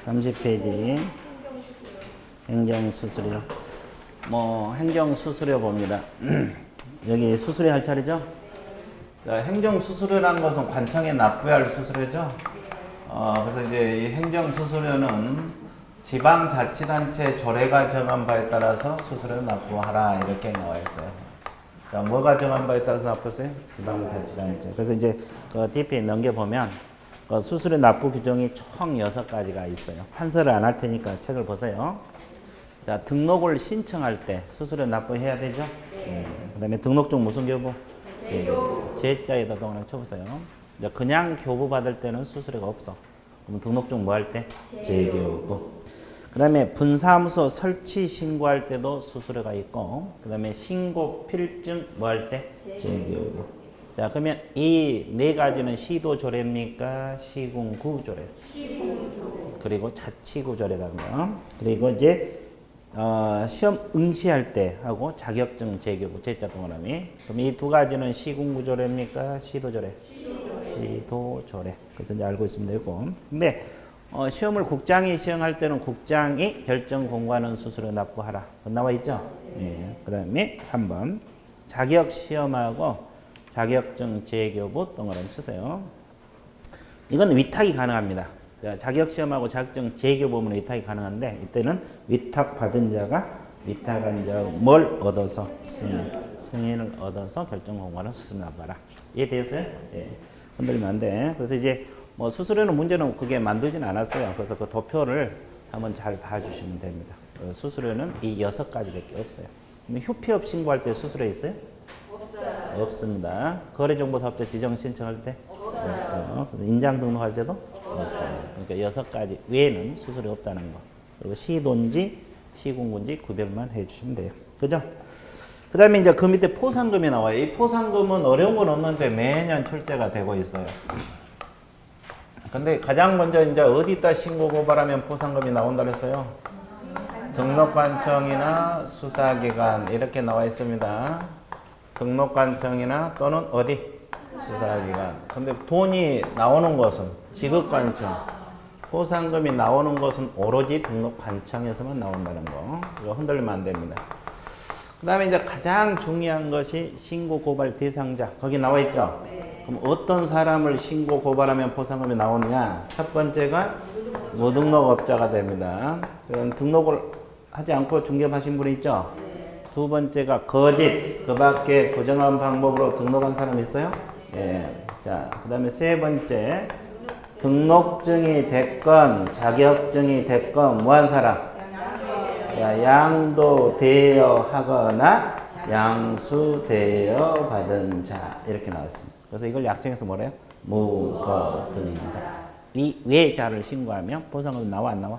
30페이지 행정수수료. 행정수수료 봅니다. 여기 수수료 할 차례죠? 행정수수료라는 것은 관청에 납부해야 할 수수료죠. 그래서 이제 이 행정수수료는 지방자치단체 조례가 정한 바에 따라서 수수료 납부하라 이렇게 나와 있어요. 자, 뭐가 정한 바에 따라서 납부했어요? 지방자치단체. 그래서 이제 그 DP에 넘겨보면 그 수수료 납부 규정이 총 6가지가 있어요. 판서를 안 할 테니까 책을 보세요. 자, 등록을 신청할 때 수수료 납부해야 되죠? 그 다음에 등록증 무슨 교부? 제자에다 동그라미 쳐보세요. 그냥 교부 받을 때는 수수료가 없어. 그럼 등록증 뭐 할 때? 제교부. 그 다음에 분사무소 설치 신고할 때도 수수료가 있고, 그 다음에 신고 필증 뭐 할 때? 제교부. 자, 그러면 이 4가지는 시도조례입니까? 시군구조례. 그리고 자치구조례라는 거. 그리고 이제 시험 응시할 때 하고 자격증 제교부 제자 동그라미. 그럼 이 2가지는 시군구조례입니까? 시도조례. 시도조례. 그래서 이제 알고 있으면 되고. 근데 시험을 국장이 시행할 때는 국장이 결정 공고하는 수수료 납부하라. 나와 있죠? 네. 그 다음에 3번 자격 시험하고 자격증 제교부 동그라미 치세요. 이건 위탁이 가능합니다. 자격 시험하고 자격증 제교부는 위탁이 가능한데 이때는 위탁 받은 자가 위탁한 자가 뭘 얻어서 승인을 얻어서 결정 공고하는 수수료 납부하라. 이해되었어요? 예. 흔들리면 안 돼. 그래서 이제 수수료는 문제는 그게 만들지는 않았어요. 그래서 그 도표를 한번 잘 봐주시면 됩니다. 수수료는 이 6가지밖에 없어요. 휴피업 신고할 때 수수료 있어요? 없어요. 없습니다. 거래정보사업자 지정 신청할 때? 없어요. 인장 등록할 때도? 없어요. 그러니까 6가지 외에는 수수료 없다는 거. 그리고 시도인지 시군구인지 구별만 해주시면 돼요. 그죠? 그 다음에 이제 그 밑에 포상금이 나와요. 이 포상금은 어려운 건 없는데 매년 출제가 되고 있어요. 근데 가장 먼저 이제 어디다 신고 고발하면 포상금이 나온다 그랬어요? 등록관청이나 수사기관 이렇게 나와 있습니다. 등록관청이나 또는 어디? 수사기관. 근데 돈이 나오는 것은 지급관청. 포상금이 나오는 것은 오로지 등록관청에서만 나온다는 거. 이거 흔들리면 안 됩니다. 그 다음에 이제 가장 중요한 것이 신고 고발 대상자. 거기 나와 있죠? 그럼 어떤 사람을 신고 고발하면 포상금이 나오느냐? 첫 번째가 무등록업자가 됩니다. 그럼 등록을 하지 않고 중개하신 분이 있죠? 두 번째가 거짓, 그 밖에 부정한 방법으로 등록한 사람 있어요? 예. 자, 그 다음에 세 번째, 등록증이 됐건, 자격증이 됐건, 뭐한 사람? 양도되어 하거나 양수되어 받은 자. 이렇게 나왔습니다. 그래서 이걸 약정해서 뭐래요? 무거등자. 이 외자를 신고하면 포상금이 나와, 안 나와?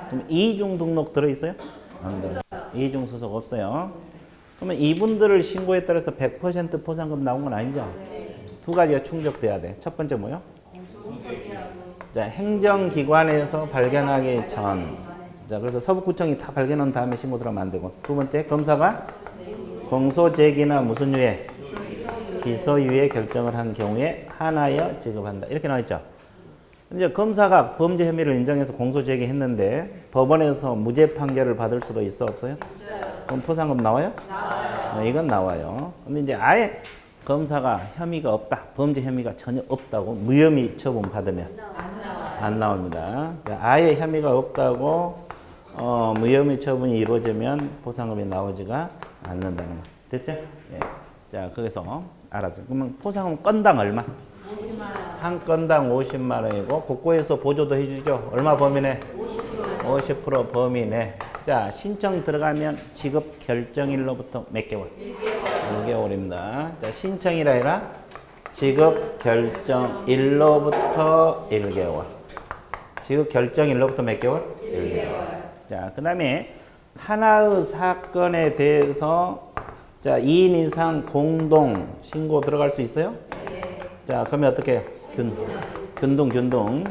그럼 이중 등록 들어있어요? 안 들어요. 이중 소속 없어요. 그러면 이분들을 신고에 따라서 100% 포상금 나온 건 아니죠? 2가지가 충족돼야 돼. 첫 번째 뭐요? 자, 행정기관에서 발견하기 전. 자, 그래서 서북구청이 다 발견한 다음에 신고 들어가면 안 되고. 두 번째, 검사가 공소제기나 무슨 유예? 기소유예 결정을 한 경우에 하나여 지급한다. 이렇게 나와 있죠? 이제 검사가 범죄 혐의를 인정해서 공소제기 했는데 법원에서 무죄 판결을 받을 수도 있어 없어요? 그럼 포상금 나와요? 나와요. 이건 나와요. 근데 이제 아예 검사가 혐의가 없다, 범죄 혐의가 전혀 없다고 무혐의 처분 받으면 안 나옵니다. 아예 혐의가 없다고 무혐의 처분이 이루어지면 포상금이 나오지가 않는다는 거. 됐죠? 예. 자, 그래서 알았어요. 그러면 포상금 건당 얼마? 50만 원. 한 건당 50만 원이고 국고에서 보조도 해주죠. 얼마 범위 내? 50% 범위 내. 자, 신청 들어가면 지급 결정일로부터 몇 개월? 1개월입니다. 자, 신청이라 해라. 지급 결정일로부터 1개월. 지급 결정일로부터 몇 개월? 1개월. 자, 그 다음에 하나의 사건에 대해서 자, 2인 이상 공동 신고 들어갈 수 있어요? 자, 그러면 어떻게 해요? 균등.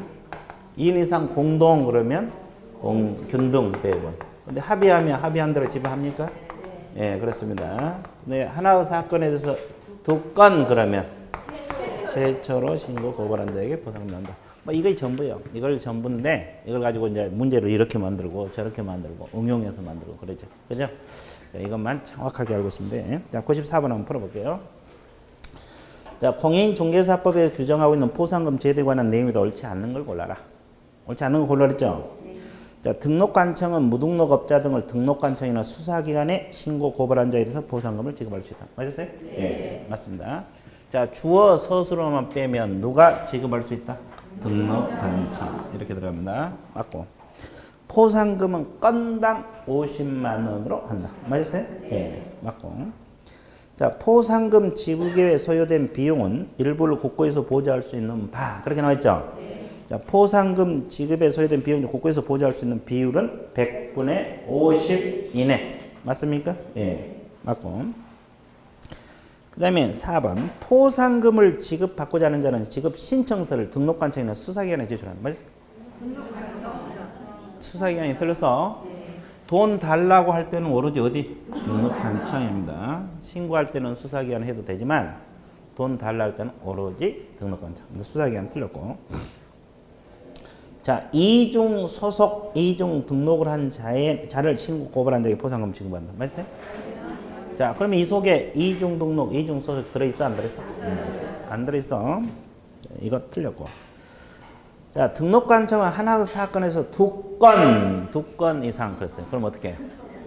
2인 이상 공동 그러면 균등 배분. 근데 합의하면 합의한 대로 지급합니까? 예, 그렇습니다. 근데 하나의 사건에 대해서 2건 그러면 최초로 신고 고발한 자에게 포상금 난다. 뭐 이게 전부예요. 이걸 전부인데 이걸 가지고 이제 문제를 이렇게 만들고 저렇게 만들고 응용해서 만들고 그러죠. 그죠? 자, 이것만 정확하게 알고 있으면 돼. 자, 94번 한번 풀어볼게요. 자, 공인중개사법에 규정하고 있는 포상금 제도에 관한 내용이 옳지 않는 걸 골라라. 옳지 않는 걸 골라 그랬죠? 자, 등록관청은 무등록업자 등을 등록관청이나 수사기관에 신고 고발한 자에 대해서 보상금을 지급할 수 있다. 맞았어요? 네, 맞습니다. 자, 주어 서술어만 빼면 누가 지급할 수 있다? 등록관청. 이렇게 들어갑니다. 맞고. 포상금은 건당 50만 원으로 한다. 맞았어요? 네, 맞고. 자, 포상금 지급에 소요된 비용은 일부를 국고에서 보좌할 수 있는 바. 그렇게 나와있죠? 자, 포상금 지급에 소요된 비용을 국고에서 보좌할 수 있는 비율은 100분의 50 이내. 맞습니까? 예, 맞고. 그 다음에 4번. 포상금을 지급받고자 하는 자는 지급 신청서를 등록관청이나 수사기관에 제출한다. 맞죠? 수사기관이 틀려서 돈 달라고 할 때는 오로지 어디? 등록관청입니다. 신고할 때는 수사기관 해도 되지만 돈 달라 할 때는 오로지 등록관청. 수사기관 틀렸고. 자, 이중 소속, 이중 등록을 한 자를 신고 고발한 자에게 포상금 지급한다. 맞어요? 자, 그러면 이 속에 이중 등록, 이중 소속 들어있어? 안 들어있어? 안 들어있어. 이거 틀렸고. 자, 등록관청은 하나 사건에서 두 건 이상 그랬어요. 그럼 어떻게 해요?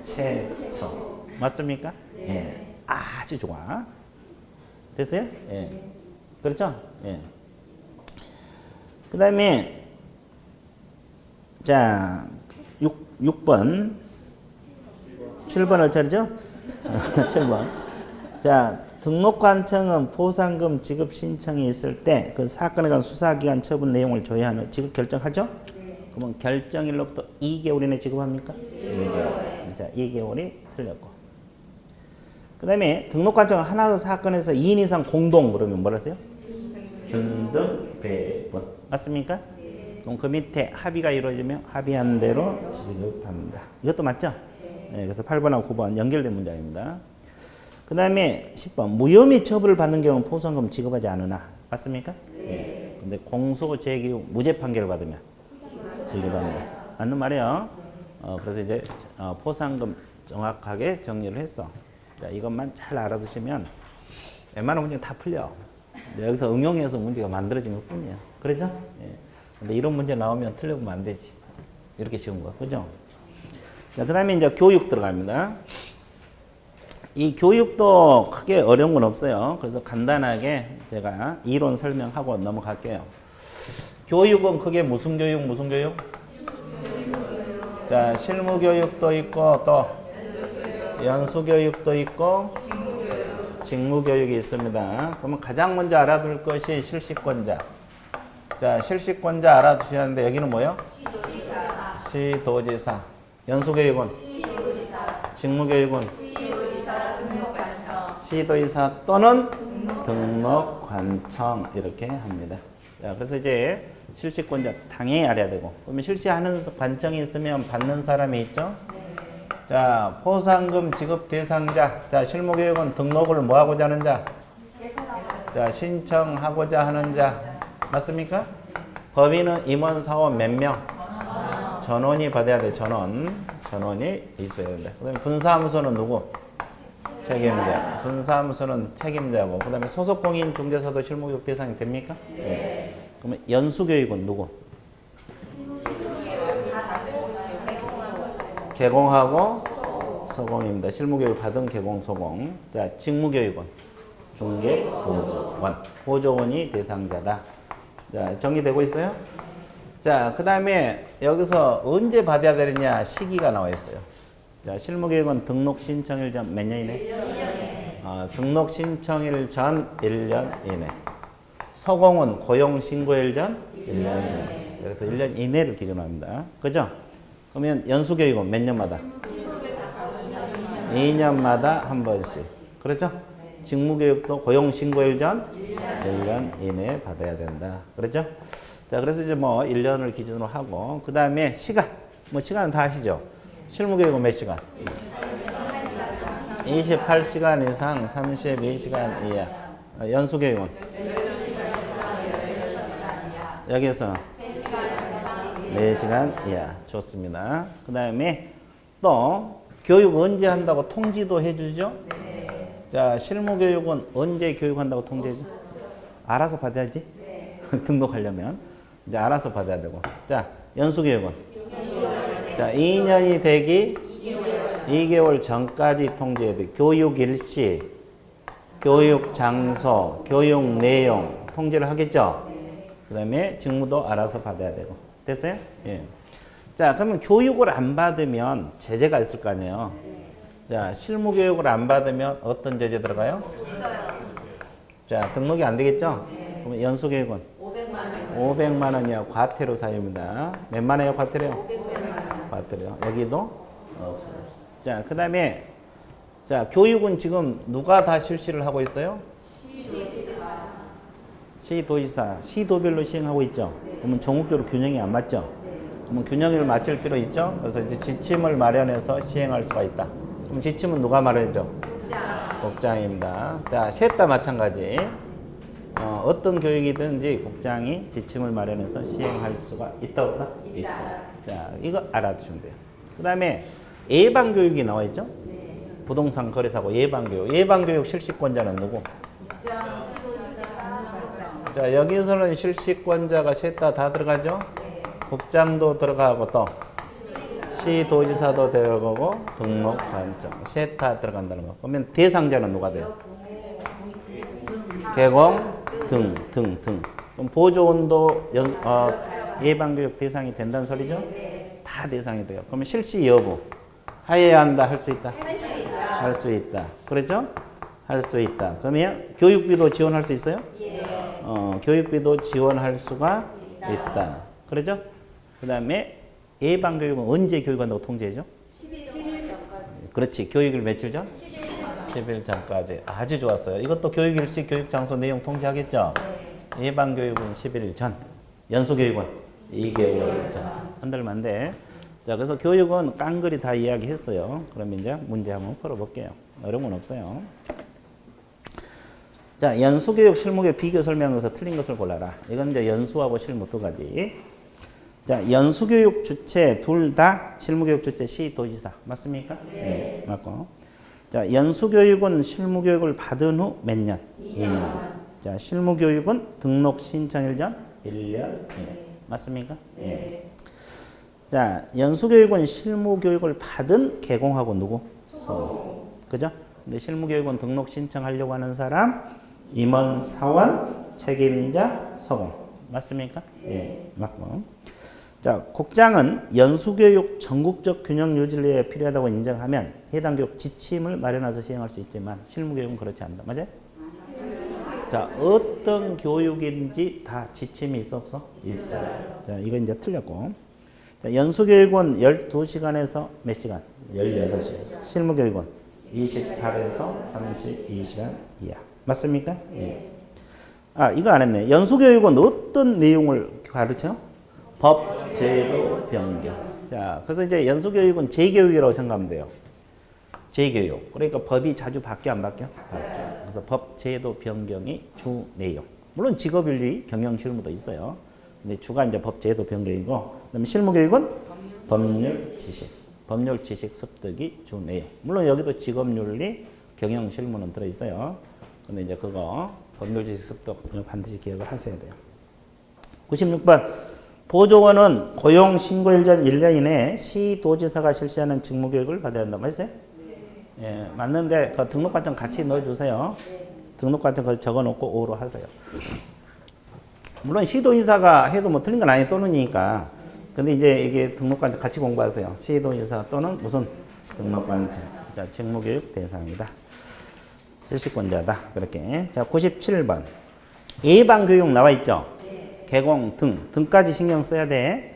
최초. 맞습니까? 예. 아주 좋아. 됐어요? 예. 그렇죠? 예. 그 다음에 자, 6번. 7번 할 차례죠? 7번. 자, 등록관청은 포상금 지급 신청이 있을 때 그 사건에 관한 수사기관 처분 내용을 조회하는 지급 결정하죠? 네. 그러면 결정일로부터 2개월 이내 지급합니까? 네. 2개월. 자, 2개월이 틀렸고. 그 다음에 등록관청은 하나 사건에서 2인 이상 공동 그러면 뭐라 하세요? 등등 배분. 맞습니까? 그럼 그 밑에 합의가 이루어지면 합의한 대로 지급합니다. 이것도 맞죠? 네, 그래서 8번하고 9번 연결된 문장입니다. 그 다음에 10번 무혐의 처벌을 받는 경우는 포상금 지급하지 않으나 맞습니까? 네. 근데 공소 제기 후 무죄 판결을 받으면 지급합니다. 맞는 말이에요. 그래서 이제 포상금 정확하게 정리를 했어. 자, 이것만 잘 알아두시면 웬만한 문제는 다 풀려. 여기서 응용해서 문제가 만들어진 것 뿐이에요. 그렇죠? 예. 근데 이런 문제 나오면 틀려보면 안 되지. 이렇게 쉬운 거. 그죠? 자, 그 다음에 이제 교육 들어갑니다. 이 교육도 크게 어려운 건 없어요. 그래서 간단하게 제가 이론 설명하고 넘어갈게요. 교육은 크게 무슨 교육, 무슨 교육? 자, 실무 교육도 있고, 또 연수 교육도 있고, 직무 교육이 있습니다. 그러면 가장 먼저 알아둘 것이 실시권자. 자, 실시권자 알아두셔야 하는데 여기는 뭐요? 시도지사. 연수교육은? 직무교육은? 시도지사 또는 등록관청 이렇게 합니다. 자, 그래서 이제 실시권자 당연히 알아야 되고 그러면 실시하는 관청이 있으면 받는 사람이 있죠? 자, 포상금 지급 대상자. 자, 실무교육은 등록을 뭐 하고자 하는 자? 자, 신청하고자 하는 자. 맞습니까? 법인은 임원 사원 몇 명? 전원이 받아야 돼. 전원이 있어야 된다. 그다음에 분사무소는 누구? 책임자. 분사무소는 책임자고. 그다음에 소속 공인 중개사도 실무교육 대상이 됩니까? 네. 그러면 연수교육은 누구? 개공하고 소공입니다. 실무교육 받은 개공, 소공. 자, 직무교육은 중개, 보조원. 보조원이 대상자다. 자, 정리되고 있어요? 자, 그 다음에 여기서 언제 받아야 되느냐 시기가 나와 있어요. 자, 실무교육은 등록 신청일 전 몇 년 이내? 1년. 등록 신청일 전 1년 이내. 소공은 고용 신고일 전 1년 이내. 그래서 1년 이내를 기준으로 합니다. 그죠? 그러면 연수교육은 몇 년마다? 2년마다 한 번씩. 그렇죠? 직무교육도 고용신고일 전 1년 이내에 받아야 된다. 그렇죠? 자, 그래서 이제 뭐 1년을 기준으로 하고, 그 다음에 시간. 뭐 시간은 다 아시죠? 실무교육은 몇 시간? 28시간 이상 32시간 이하. 연수교육은? 여기서 4시간 이하. 좋습니다. 그 다음에 또 교육 언제 한다고 통지도 해주죠? 자, 실무교육은 언제 교육한다고 통지해줘? 알아서 받아야지. 등록하려면. 이제 알아서 받아야 되고. 자, 연수교육은? 자, 2년이 되기 2개월 전까지 통지해야 돼. 교육 일시, 교육 장소, 교육 내용 통지를 하겠죠? 그 다음에 직무도 알아서 받아야 되고. 됐어요? 예. 자, 그러면 교육을 안 받으면 제재가 있을 거 아니에요? 자, 실무 교육을 안 받으면 어떤 제재 들어가요? 자, 등록이 안 되겠죠? 그러면 연수 교육은? 500만 원이야. 과태료 사유입니다. 몇만 원이요, 과태료? 과태료. 여기도 없어요. 자, 그 다음에, 자, 교육은 지금 누가 다 실시를 하고 있어요? 시도지사, 시도별로 시행하고 있죠? 그러면 전국적으로 균형이 안 맞죠? 그러면 균형을 맞출 필요 있죠? 그래서 이제 지침을 마련해서 시행할 수가 있다. 그럼 지침은 누가 마련해줘? 국장입니다. 자, 셋 다 마찬가지. 어떤 교육이든지 국장이 지침을 마련해서 시행할 수가 있다, 없다? 있다. 자, 이거 알아두시면 돼요. 그 다음에 예방교육이 나와 있죠? 부동산 거래사고 예방교육. 예방교육 실시권자는 누구? 자, 여기서는 실시권자가 셋 다 들어가죠? 국장도 들어가고 또 시도지사도 들어가고 등록관청 셋 다 들어간다는 거. 그러면 대상자는 누가 돼요? 개공, 등. 그럼 보조원도 예방교육 대상이 된다는 소리죠? 다 대상이 돼요. 그러면 실시 여부 해야 한다, 할 수 있다? 할 수 있다. 그렇죠? 할 수 있다. 그러면 교육비도 지원할 수 있어요? 교육비도 지원할 수가 있다. 그렇죠? 그 다음에 예방교육은 언제 교육한다고 통제해줘? 10일 전까지. 그렇지. 교육일 며칠 전? 10일 전까지. 아주 좋았어요. 이것도 교육일시, 교육장소 내용 통제하겠죠? 예방교육은 11일 전. 연수교육은 2개월 전. 한달만 안 돼. 자, 그래서 교육은 깡그리 다 이야기했어요. 그럼 이제 문제 한번 풀어볼게요. 어려운 건 없어요. 자, 연수교육, 실무교육 비교 설명에서 틀린 것을 골라라. 이건 이제 연수하고 실무 두 가지. 자, 연수교육 주체 둘 다 실무교육 주체 시도지사. 맞습니까? 네. 맞고. 자, 연수교육은 실무교육을 받은 후 몇 년? 2년. 자, 실무교육은 등록 신청일 전 1년. 맞습니까? 네. 자, 연수교육은 실무교육을 받은 개공하고 누구? 그죠? 근데 실무교육은 등록 신청하려고 하는 사람, 임원, 사원, 책임자, 서공. 맞습니까? 예, 맞고. 자, 국장은 연수교육 전국적 균형 유지를 위해 필요하다고 인정하면 해당 교육 지침을 마련해서 시행할 수 있지만 실무교육은 그렇지 않다. 맞아요? 자, 어떤 교육인지 다 지침이 있어, 없어? 있어요. 자, 이거 이제 틀렸고. 자, 연수교육은 12시간에서 몇 시간? 16시간. 실무교육은 28에서 32시간 이하. 맞습니까? 예. 아, 이거 안 했네. 연수교육은 어떤 내용을 가르쳐? 법, 제도, 변경. 자, 그래서 이제 연수교육은 재교육이라고 생각하면 돼요. 재교육. 그러니까 법이 자주 바뀌어, 안 바뀌어? 바뀌어. 그래서 법, 제도, 변경이 주 내용. 물론 직업윤리, 경영 실무도 있어요. 근데 주가 이제 법, 제도, 변경이고, 그다음에 실무교육은 법률, 지식. 법률, 지식, 습득이 주 내용. 물론 여기도 직업윤리, 경영 실무는 들어있어요. 근데 이제 그거 법률, 지식, 습득 반드시 기억을 하셔야 돼요. 96번. 보조원은 고용 신고일 전 1년 이내에 시도지사가 실시하는 직무교육을 받아야 한다고 했어요? 예, 맞는데 그 등록관청 같이 넣어주세요. 등록관청 거기 적어놓고 5로 하세요. 물론 시도지사가 해도 뭐 틀린 건 아니 또는이니까. 근데 이제 이게 등록관청 같이 공부하세요. 시도지사 또는 무슨 등록관청. 자, 직무교육 대상이다. 실시권자다. 그렇게. 자, 97번. 예방교육 나와 있죠? 개공, 등까지 신경 써야 돼.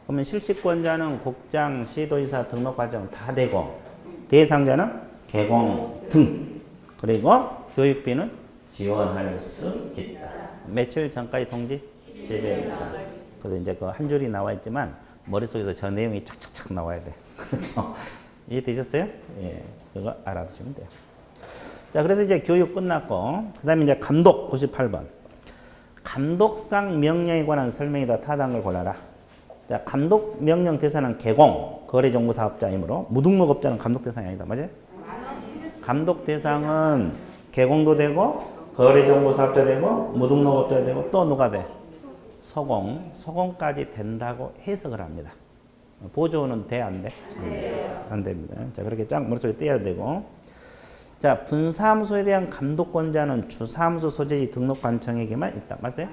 그러면 실시권자는 국장, 시도지사, 등록과정 다 되고 대상자는 개공, 등. 그리고 교육비는 지원할 수 있다. 며칠 전까지 통지? 10일 전. 그래서 이제 그 한 줄이 나와 있지만 머릿속에서 저 내용이 착착착 나와야 돼. 그렇죠? 이해되셨어요? 예. 그거 알아두시면 돼요. 자, 그래서 이제 교육 끝났고, 그 다음에 이제 감독 98번. 감독상 명령에 관한 설명이 더 타당한 걸 골라라. 자, 감독 명령 대상은 개공, 거래정보사업자이므로 무등록업자는 감독 대상이 아니다. 맞아요? 감독 대상은 개공도 되고 거래정보사업자 되고 무등록업자 되고 또 누가 돼? 소공까지 된다고 해석을 합니다. 보조는 돼, 안 돼? 안 됩니다. 자, 그렇게 쫙 머릿속에 떼야 되고. 자, 분사무소에 대한 감독권자는 주사무소 소재지 등록관청에게만 있다. 맞아요?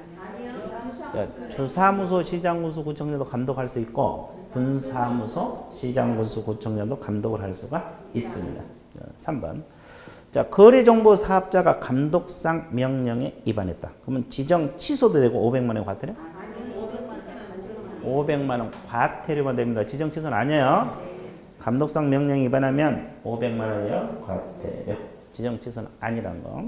자, 주사무소 시장군수 구청장도 감독할 수 있고 분사무소 시장군수 구청장도 감독을 할 수가 있습니다. 자, 3번. 자, 거래정보 사업자가 감독상 명령에 위반했다. 그러면 지정 취소도 되고 500만 원 과태료? 500만 원 과태료만 됩니다. 지정 취소는 아니에요. 감독상 명령 위반하면 500만 원이요 과태료. 지정 취소는 아니란 거.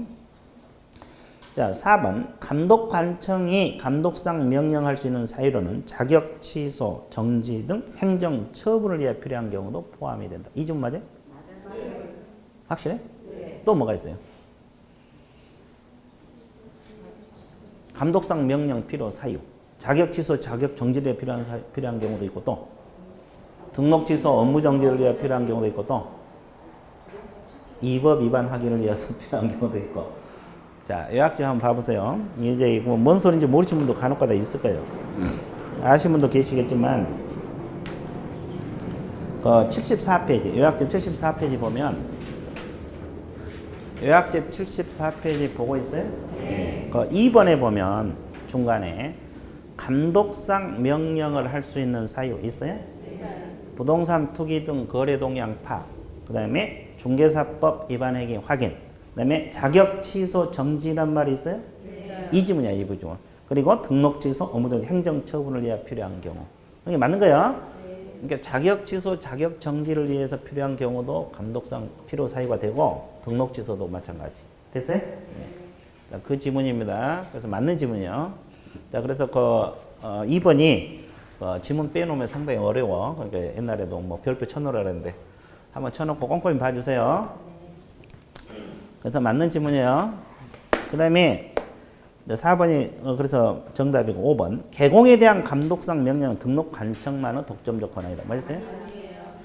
자, 4번. 감독관청이 감독상 명령할 수 있는 사유로는 자격 취소, 정지 등 행정 처분을 위해 필요한 경우도 포함이 된다. 이 점 맞아요? 확실해? 또 뭐가 있어요? 감독상 명령 필요 사유. 자격 취소, 자격 정지를 위해 필요한 경우도 있고 또 등록 취소, 업무 정지를 위해 필요한 경우도 있고 또 이법 위반 확인을 위해서 필요한 경우도 있고. 자, 요약좀 한번 봐보세요. 이제 이거 뭔 소리인지 모르시는 분도 간혹가다 있을 거예요. 아시는 분도 계시겠지만 그 74페이지, 요약집 74페이지 보면 요약집 74페이지 보고 있어요? 네. 그 2번에 보면 중간에 감독상 명령을 할 수 있는 사유 있어요? 부동산 투기 등 거래 동향 파악, 그 다음에 중개사법 위반 행위 확인, 그 다음에 자격 취소 정지란 말이 있어요? 이 지문이야, 이 부분. 그리고 등록 취소, 업무적 행정 처분을 위해 필요한 경우. 이게 맞는 거예요? 그러니까 자격 취소, 자격 정지를 위해서 필요한 경우도 감독상 필요 사유가 되고 등록 취소도 마찬가지. 됐어요? 네. 자, 그 지문입니다. 그래서 맞는 지문이요. 자, 그래서 그 2번이 지문 빼놓으면 상당히 어려워. 그러니까 옛날에도 뭐 별표 쳐놓으라 그랬는데 한번 쳐놓고 꼼꼼히 봐주세요. 그래서 맞는 지문이에요. 그 다음에 4번이 그래서 정답이고 5번. 개공에 대한 감독상 명령은 등록관청만의 독점적 권한이다. 맞으세요?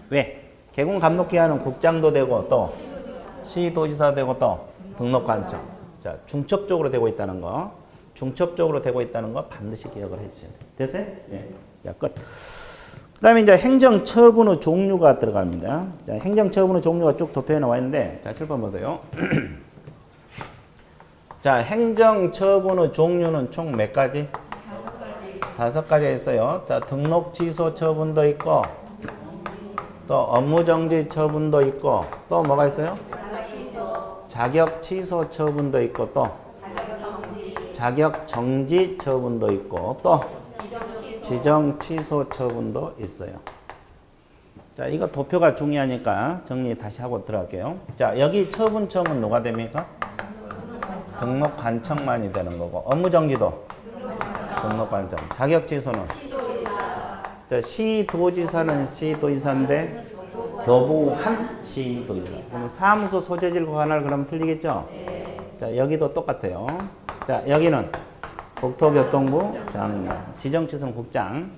왜? 개공 감독기한은 국장도 되고 또 시도지사 되고 또 등록관청. 자, 중첩적으로 되고 있다는 거. 중첩적으로 되고 있다는 거 반드시 기억을 해주세요. 됐어요? 예. 자, 끝. 그 다음에 이제 행정처분의 종류가 들어갑니다. 자, 행정처분의 종류가 쭉 도표에 나와 있는데, 자, 7번 보세요. 자, 행정처분의 종류는 총 몇 가지? 5가지가 있어요. 자, 등록 취소 처분도 있고, 또 업무정지 처분도 있고, 또 뭐가 있어요? 자격 취소 처분도 있고, 또 자격 정지 처분도 있고, 또 지정 취소 처분도 있어요. 자, 이거 도표가 중요하니까 정리 다시 하고 들어갈게요. 자, 여기 처분청은 누가 됩니까? 등록관청만이 되는 거고, 업무정지도 등록관청, 자격 취소는 자, 시도지사는 시도지사인데 교부한 시도지사. 그럼 사무소 소재지를 관할 그러면 틀리겠죠? 자, 여기도 똑같아요. 자, 여기는 국토교통부 장관, 지정취소는 국장.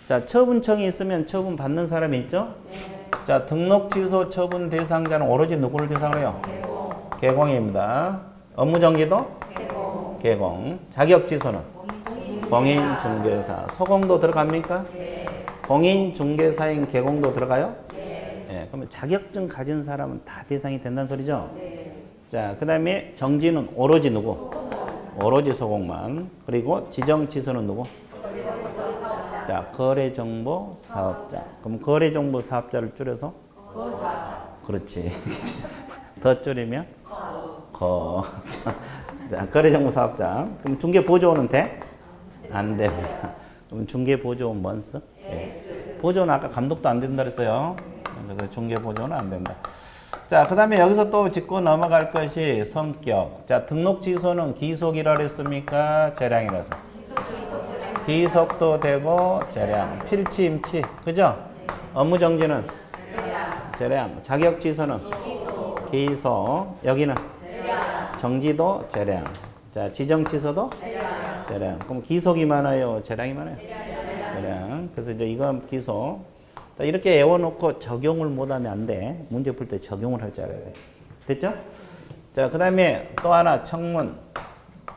자, 처분청이 있으면 처분 받는 사람이 있죠? 자, 등록 취소 처분 대상자는 오로지 누구를 대상으로 해요? 개공입니다. 업무정지도? 개공. 자격 취소는? 공인중개사. 소공도 들어갑니까? 공인중개사인 개공도 들어가요? 네. 그러면 자격증 가진 사람은 다 대상이 된다는 소리죠? 자, 그 다음에 정지는 오로지 누구? 오로지 소공만. 그리고 지정 취소는 누구? 자, 거래정보 사업자. 그럼 거래정보 사업자를 줄여서? 그렇지. 더 줄이면? 자, 거래정보 사업자. 그럼 중개보조원은 돼? 안 됩니다. 그럼 중개보조원 뭔 써? 보조원 아까 감독도 안 된다 그랬어요. 그래서 중개보조원은 안 된다. 자, 그 다음에 여기서 또 짚고 넘어갈 것이 성격. 자, 등록 취소는 기속이라 그랬습니까? 재량이라서. 기속도 되고 재량. 필치, 임치. 그죠? 업무 정지는? 재량. 자격 취소는? 기소. 여기는? 정지도 재량. 자, 지정 취소도 재량. 그럼 기속이 많아요, 재량이 많아요? 재량. 그래서 이제 이건 기속. 자, 이렇게 외워놓고 적용을 못하면 안 돼. 문제 풀 때 적용을 할 줄 알아야 돼. 됐죠? 자, 그 다음에 또 하나 청문.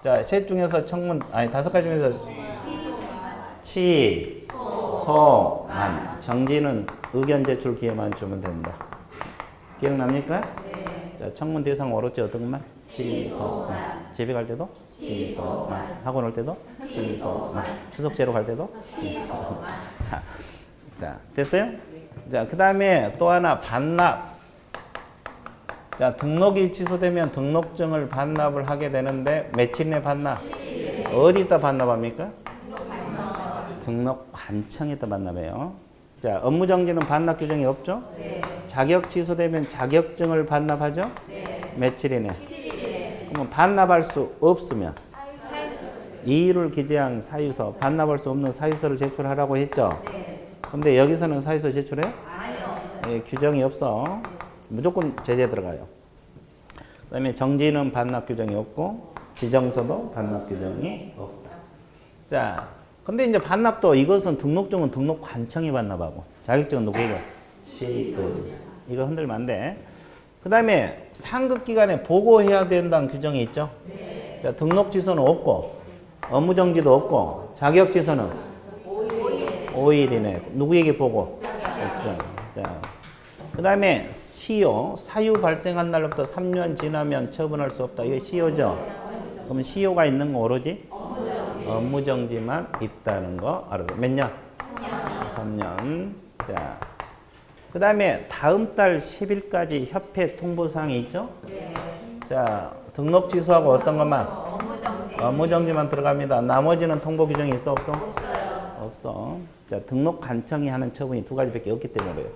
자, 셋 중에서 청문, 아니 5가지 중에서 치, 소, 만. 정지는 의견 제출 기회만 주면 된다. 기억납니까? 자, 청문 대상 오로지 어떤 것만? 치, 소, 만. 집에 갈 때도 치, 소, 만. 학원 올 때도 치, 소, 만. 추석제로 갈 때도 치, 소, 만. 자, 됐어요? 자, 그 다음에 또 하나 반납. 자, 등록이 취소되면 등록증을 반납을 하게 되는데 며칠 내 반납? 어디다 반납합니까? 등록관청에다 반납해요. 자, 업무정지는 반납 규정이 없죠? 자격 취소되면 자격증을 반납하죠? 며칠 이내? 그러면 반납할 수 없으면 이유를 기재한 사유서, 반납할 수 없는 사유서를 제출하라고 했죠? 근데 여기서는 사유서 제출해요? 예, 규정이 없어. 무조건 제재 들어가요. 그 다음에 정지는 반납 규정이 없고 지정서도 반납 규정이 없다. 자, 근데 이제 반납도 이것은 등록증은 등록관청이 반납하고 자격증은 누구에게? 시도지사. 이거 흔들면 안 돼. 그 다음에 상급기관에 보고해야 된다는 규정이 있죠? 자, 등록 취소는 없고 업무정지도 없고 자격 취소는 5일 이내. 누구에게 보고? 자, 그 다음에 시효. 사유 발생한 날로부터 3년 지나면 처분할 수 없다. 이거 시효죠? 그러면 시효가 있는 거 오로지? 업무정지만 있다는 거 알아둬. 몇 년? 3년. 자, 그 다음에 다음 달 10일까지 협회 통보사항이 있죠? 자, 등록 취소하고 어떤 것만? 업무정지만 들어갑니다. 나머지는 통보 규정이 있어 없어? 없어. 자, 등록관청이 하는 처분이 2가지밖에 없기 때문에 그래요.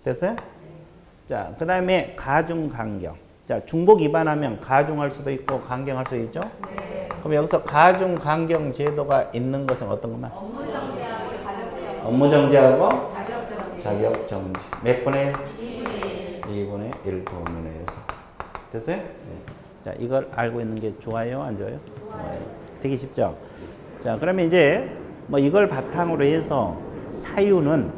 됐어요? 자, 그 다음에 가중강경. 자, 중복 위반하면 가중할 수도 있고 강경할 수도 있죠? 그럼 여기서 가중강경 제도가 있는 것은 어떤 것만? 업무정지하고 자격정지. 몇 분의 2분의 1 범위내에서. 됐어요? 네. 자, 이걸 알고 있는 게 좋아요? 안 좋아요? 좋아요. 되게 쉽죠? 자, 그러면 이제 뭐 이걸 바탕으로 해서 사유는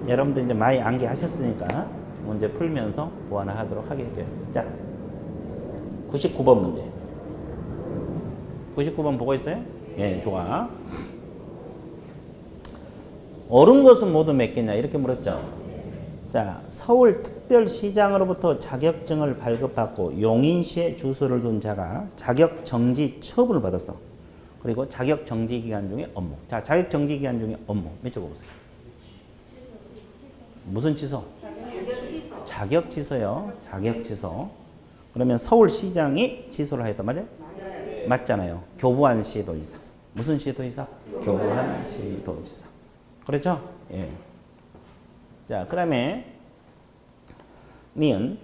여러분들 이제 많이 암기하셨으니까 문제 풀면서 보완하도록 하겠죠. 자, 99번 문제. 99번 보고 있어요? 예, 좋아. 옳은 것은 모두 몇 개냐? 이렇게 물었죠. 자, 서울특별시장으로부터 자격증을 발급받고 용인시에 주소를 둔 자가 자격정지 처분을 받았어. 그리고 자격정지 기간 중에 업무. 자, 자격정지 기간 중에 업무. 몇 줄 보세요. 무슨 취소? 자격 취소요. 자격 취소. 그러면 서울시장이 취소를 하였단 말이에요? 맞잖아요. 교부한 시도지사. 무슨 시도지사? 교부한 시도지사. 그렇죠? 예. 자, 그 다음에 니은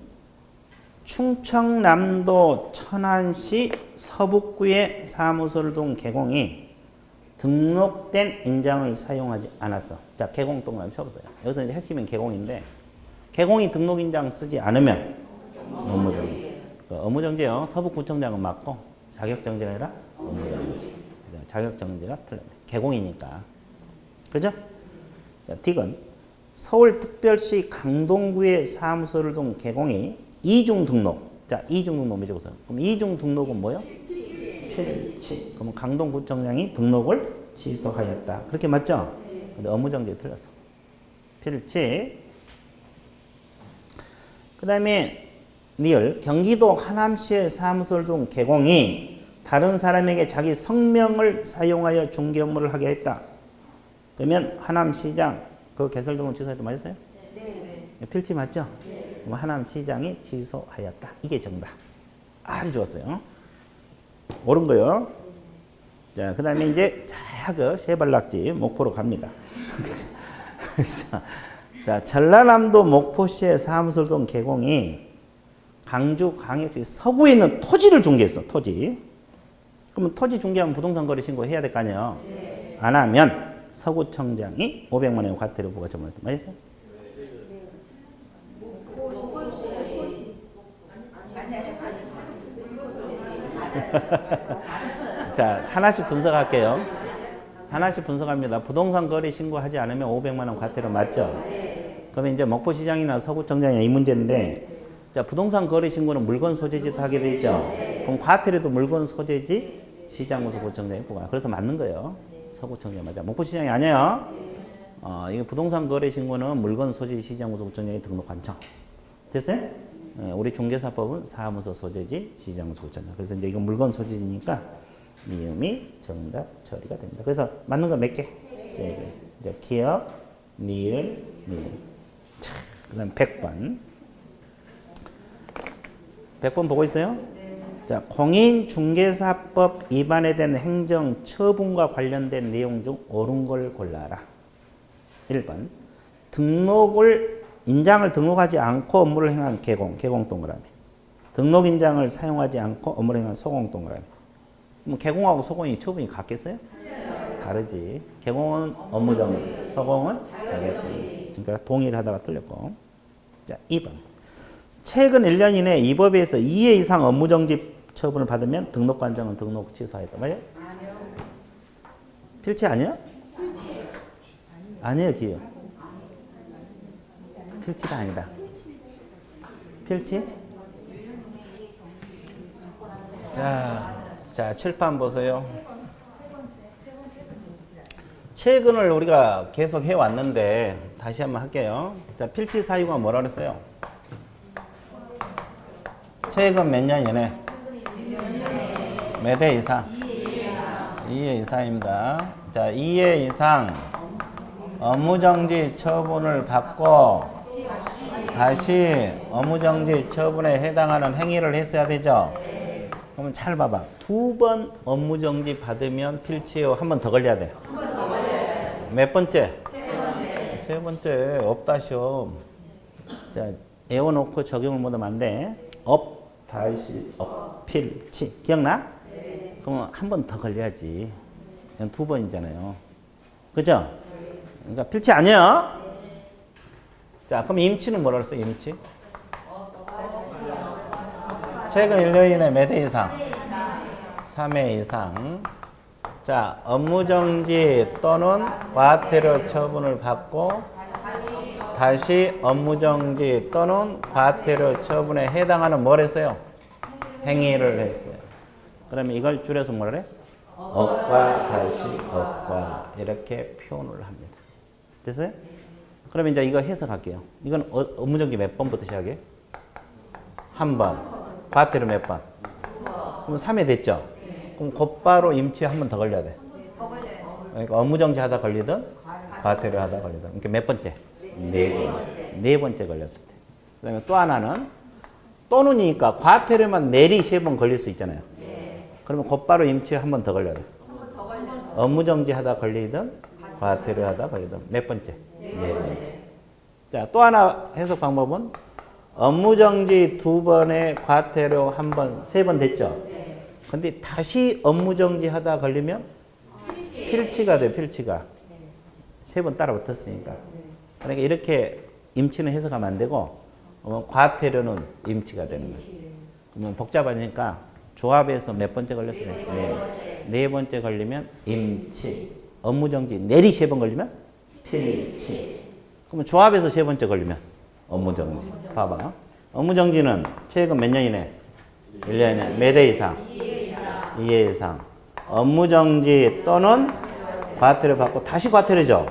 충청남도 천안시 서북구의 사무소를 둔 개공이 등록된 인장을 사용하지 않았어. 자, 개공 동그라미 쳐보세요. 여기서 이제 핵심은 개공인데 개공이 등록 인장 쓰지 않으면 업무정지. 업무정지요. 서북구청장은 맞고 자격정지가 아니라 업무정지. 자격정지가 틀렸네. 개공이니까. 그죠? 자, 딕은 서울특별시 강동구의 사무소를 둔 개공이 이중 등록. 자, 이중 등록 몇 적었어요? 그럼 이중 등록은 뭐요? 필치. 그러면 강동구청장이 등록을 취소하였다. 그렇게 맞죠? 근데 업무정지에 틀렸어. 필치. 그 다음에 리얼. 경기도 하남시의 사무소를 둔 개공이 다른 사람에게 자기 성명을 사용하여 중개 업무를 하게 했다. 그러면 하남시장 그 개설 등록 취소했다 맞았어요? 네. 필치 맞죠? 네. 그럼 하남시장이 취소하였다. 이게 정답. 아주 좋았어요. 옳은 거요. 자, 그 다음에 이제 그 세발낙지 목포로 갑니다. 자, 전라남도 목포시의 사무소를 둔 개공이 강주광역시 서구에 있는 토지를 중개했어. 토지. 그러면 토지 중개하면 부동산 거래 신고 해야 될 거 아니에요? 네. 안 하면 서구청장이 500만 원의 과태료 부과 처분했다. 맞으세요? 자, 하나씩 분석할게요. 하나씩 분석합니다. 부동산 거래 신고하지 않으면 500만 원 과태료 맞죠? 그러면 이제 목포시장이나 서구청장이 이 문제인데, 자, 부동산 거래 신고는 물건 소재짓 하게 돼 있죠? 그럼 과태료도 물건 소재짓 시장구수 구청장이 부과. 그래서 맞는 거예요. 서구청장 맞아. 목포시장이 아니에요. 이거 부동산 거래 신고는 물건 소재짓 시장구수 구청장이 등록 관청. 됐어요? 우리 중개사법은 사무소 소재지 시장구수 구청장. 그래서 이제 이건 물건 소재지니까 니음이 정답 처리가 됩니다. 그래서 맞는 거 몇 개? 세 개. 이제 기업, 니을, 니을. 자, 그다음 100번. 100번 보고 있어요? 자, 공인중개사법 위반에 대한 행정 처분과 관련된 내용 중 옳은 걸 골라라. 1번. 인장을 등록하지 않고 업무를 행한 개공 동그라미. 등록 인장을 사용하지 않고 업무를 행한 소공 동그라미. 그럼 개공하고 소공이 처분이 같겠어요? 다르지. 개공은 업무정지, 소공은 자격정지. 그러니까 동의를 하다가 틀렸고. 자, 2번. 최근 1년 이내 이 법에서 2회 이상 업무정지 처분을 받으면 등록관청은 등록 취소하였다. 맞아요? 필치 아니야? 아니에요, 기요. 필치가 아니다. 필치? 자, 칠판 보세요. 최근을 우리가 계속 해왔는데 다시 한번 할게요. 자, 필치 사유가 뭐라 그랬어요? 최근 몇 년 이내? 몇 회 이상? 2회 이상입니다. 자, 2회 이상 업무정지 처분을 받고 다시 업무정지 처분에 해당하는 행위를 했어야 되죠? 그러면 잘 봐봐. 2번 업무정지 받으면 필치요. 한 번 더 걸려야 돼. 몇 번째? 세 번째. 없다 시험. 자, 외워놓고 적용을 못하면 안 돼. 다시 필치. 기억나? 그러면 한 번 더 걸려야지. 이건 2번이잖아요. 그죠? 그러니까 필치 아니야. 자, 그럼 임치는 뭐라 그랬어? 임치? 최근 1년 이내 몇 회 이상? 3회 이상. 자, 업무정지 또는 과태료 처분을 받고 다시 업무정지 또는 과태료 처분에 해당하는 뭘 했어요? 행위를 했어요. 그러면 이걸 줄여서 뭐라 해? 억과 다시 억과 이렇게 표현을 합니다. 됐어요? 그러면 이제 이거 해석할게요. 이건 업무정지 몇 번부터 시작해? 한 번. 과태료 몇 번? 그럼 3회 됐죠? 그럼 곧바로 임치 한 번 더 걸려야 돼. 그러니까 업무정지 하다 걸리든 과태료 하다 걸리든. 그러니까 몇 번째? 네 번째 걸렸을 때. 그 다음에 또 하나는 또는이니까 과태료만 내리 3번 걸릴 수 있잖아요. 그러면 곧바로 임치 한 번 더 걸려야 돼. 업무정지 하다 걸리든 과태료 하다 걸리든. 몇 번째? 네 번째. 자, 또 하나 해석 방법은 업무정지 2번에 과태료 1번, 3번 됐죠? 근데 다시 업무정지 하다 걸리면 필치가 돼, 필치가. 3번 따라 붙었으니까. 그러니까 이렇게 임치는 해석하면 안 되고, 과태료는 임치가 되는 거예요. 그러면 복잡하니까 조합에서 몇 번째 걸렸어요? 네 번째 걸리면 임치. 업무정지 내리 3번 걸리면 필치. 그러면 조합에서 3번째 걸리면 업무정지. 봐봐. 업무정지는 최근 몇 년 이내? 1년 이내. 몇 회 이상? 2회 이상. 업무정지 또는 과태료 받고 다시 과태료죠.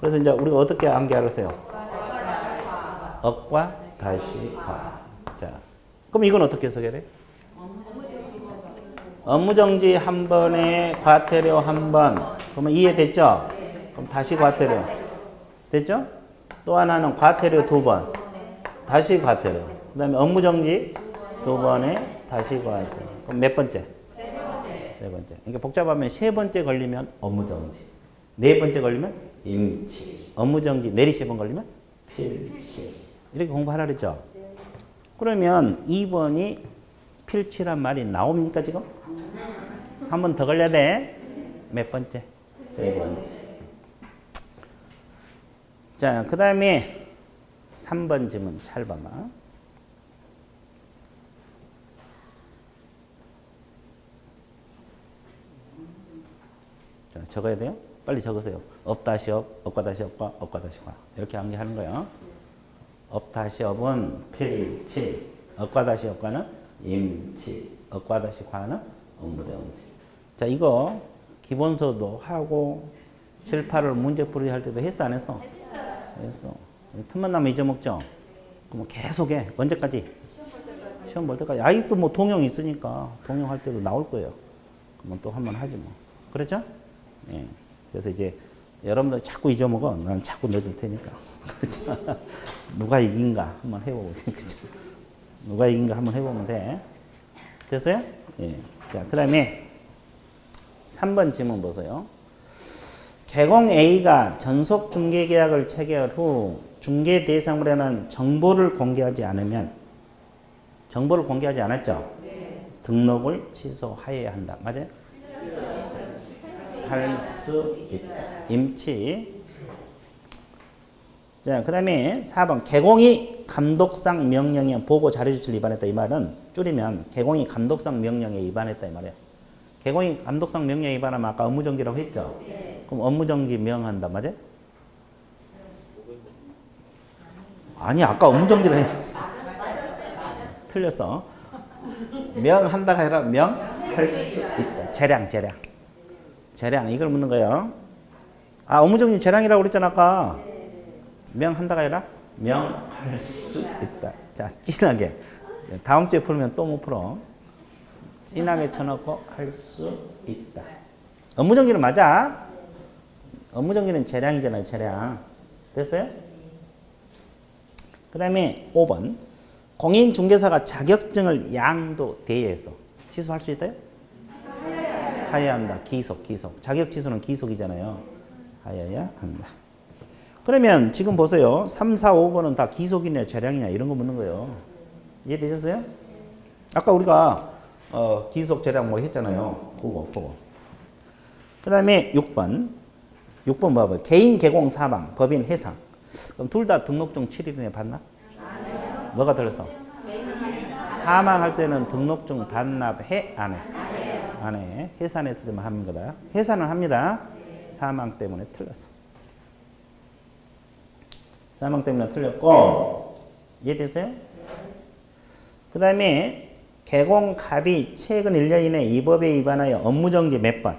그래서 이제 우리가 어떻게 암기하랬어요? 억과 다시 과. 자, 그럼 이건 어떻게 해석해야 돼? 업무정지 한 번에 과태료 한 번. 그러면 이해됐죠? 그럼 다시 과태료. 됐죠? 또 하나는 과태료 2번. 다시 과태료. 그 다음에 업무정지 2번에 다시 과태료. 그럼 몇 번째? 세 번째. 그러니까 복잡하면 3번째 걸리면 업무정지. 4번째 걸리면 임치. 업무정지 내리 3번 걸리면 필치. 이렇게 공부하라 그랬죠? 그러면 2번이 필치란 말이 나옵니까 지금? 한 번 더 걸려야 돼. 몇 번째? 3번째. 자, 그 다음에 3번 지문 잘 봐봐. 자, 적어야 돼요? 빨리 적으세요. 업 다시 업, 업과 다시 업과, 업과 다시 과. 이렇게 암기하는 거예요. 업 다시 업은 필치, 업과 다시 업과는 임치, 업과 다시 과는 업무정지. 자, 이거 기본서도 하고 7, 8월 문제풀이 할 때도 했어 안 했어? 했어. 틈만 나면 잊어먹죠? 그럼 계속 해. 언제까지? 시험 볼 때까지. 아직도 뭐 동영 있으니까 동영할 때도 나올 거예요. 그러면 또 한 번 하지 뭐. 그렇죠? 예. 그래서 이제 여러분들 자꾸 잊어먹어. 난 자꾸 넣어줄 테니까. 그렇죠? 누가 이긴가 한번 해보고. 그렇죠? 누가 이긴가 한번 해보면 돼. 됐어요? 예. 자, 그 다음에 3번 질문 보세요. 개공 A가 전속 중개 계약을 체결 후 중개 대상으로 하는 정보를 공개하지 않으면, 정보를 공개하지 않았죠? 네. 등록을 취소하여야 한다. 맞아요? 할 수 있다. 임치. 자, 그 다음에 4번. 개공이 감독상 명령에 보고 자료제출 위반했다. 이 말은 줄이면 개공이 감독상 명령에 위반했다. 이 말이에요. 개공이 감독상 명령에 위반하면 아까 업무정지라고 했죠? 네. 그럼 업무정지 명한다. 맞아요? 아니, 아까 업무정지를 했지. 틀렸어. 명한다가 아니라 명할 수 있다. 재량. 이걸 묻는 거예요. 아, 업무정지 재량이라고 그랬잖아, 아까. 명한다가 아니라 명할 수 있다. 자, 진하게. 다음 주에 풀면 또 못 풀어. 진하게 쳐놓고 할 수 있다. 업무정지는 맞아. 업무정지는 재량이잖아요, 재량. 됐어요? 그 다음에 5번. 공인중개사가 자격증을 양도대여해 했어. 취소할 수 있다요? 하여야 한다. 기속. 자격 취소는 기속이잖아요. 하여야 한다. 그러면 지금 보세요. 3, 4, 5번은 다 기속이냐 재량이냐 이런 거 묻는 거예요. 이해되셨어요? 아까 우리가 기속 재량 뭐 했잖아요. 그거. 그 다음에 6번. 6번 봐봐요. 개인 개공 사망, 법인 해상. 그럼 둘 다 등록증 7일 이내 받나? 아니요. 뭐가 들었어? 사망할 때는 등록증 반납해? 안 해? 안 해. 해산했을 때만 하는 거다. 해산은 합니다. 사망 때문에 틀렸어. 사망 때문에 틀렸고, 이해되세요? 그 다음에 개공 갑이 최근 1년 이내 이 법에 위반하여 업무정지 몇 번?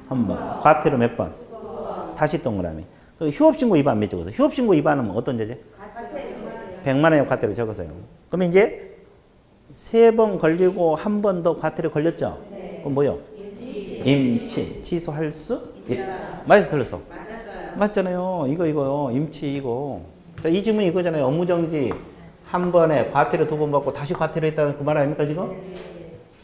한 번. 과태료 몇 번? 다시 동그라미. 그 휴업신고 위반 몇 적어서? 휴업신고 위반은 어떤 죄지? 100만 원의 과태료 적으세요. 그러면 이제 3번 걸리고 한 번 더 과태료 걸렸죠? 네. 그럼 뭐요? 임치. 취소할 수 있다. 맞아서 틀렸어? 맞잖아요. 이거요. 임치 이거. 이 질문이 이거잖아요. 업무정지 한 번에 과태료 2번 받고 다시 과태료 했다는 그 말 아닙니까 지금?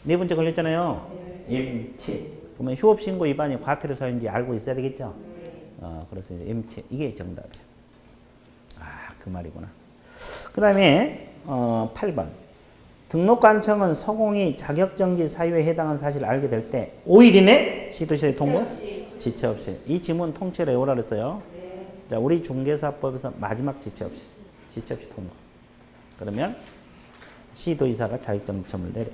네 번째 걸렸잖아요. 임치. 그러면 휴업신고 위반이 과태료 사유인지 알고 있어야 되겠죠? 그래서 임치. 이게 정답이에요. 아, 그 말이구나. 그 다음에 8번. 등록관청은 서공이 자격정지 사유에 해당하는 사실을 알게 될 때 5일 이내 시도시에 통보? 지체 없이. 이 지문 통째로 외우라 그랬어요. 자, 우리 중개사법에서 마지막 지체 없이 통보. 그러면 시도이사가 자격정지청을 내려.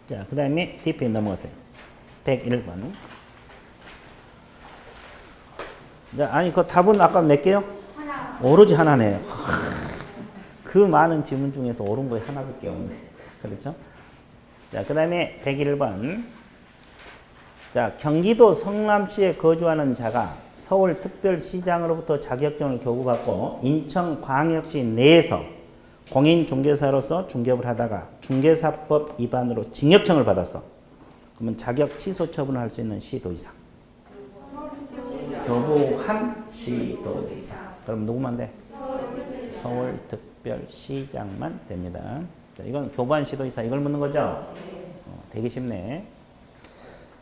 자, 그 다음에 DP에 넘어가세요. 101번. 자, 아니, 그 답은 아까 몇 개요? 하나. 오로지 하나네요. 그 많은 지문 중에서 옳은 거에 하나밖에 없네. 그렇죠? 자, 그 다음에 101번. 자, 경기도 성남시에 거주하는 자가 서울특별시장으로부터 자격증을 교부받고 인천광역시 내에서 공인중개사로서 중개업을 하다가 중개사법 위반으로 징역형을 받았어. 그러면 자격 취소 처분을 할 수 있는 시도이사. 교부한 시도이사. 그럼 누구만 돼? 서울특별시장만 됩니다. 자, 이건 교부한 시도이사. 이걸 묻는 거죠? 되게 쉽네.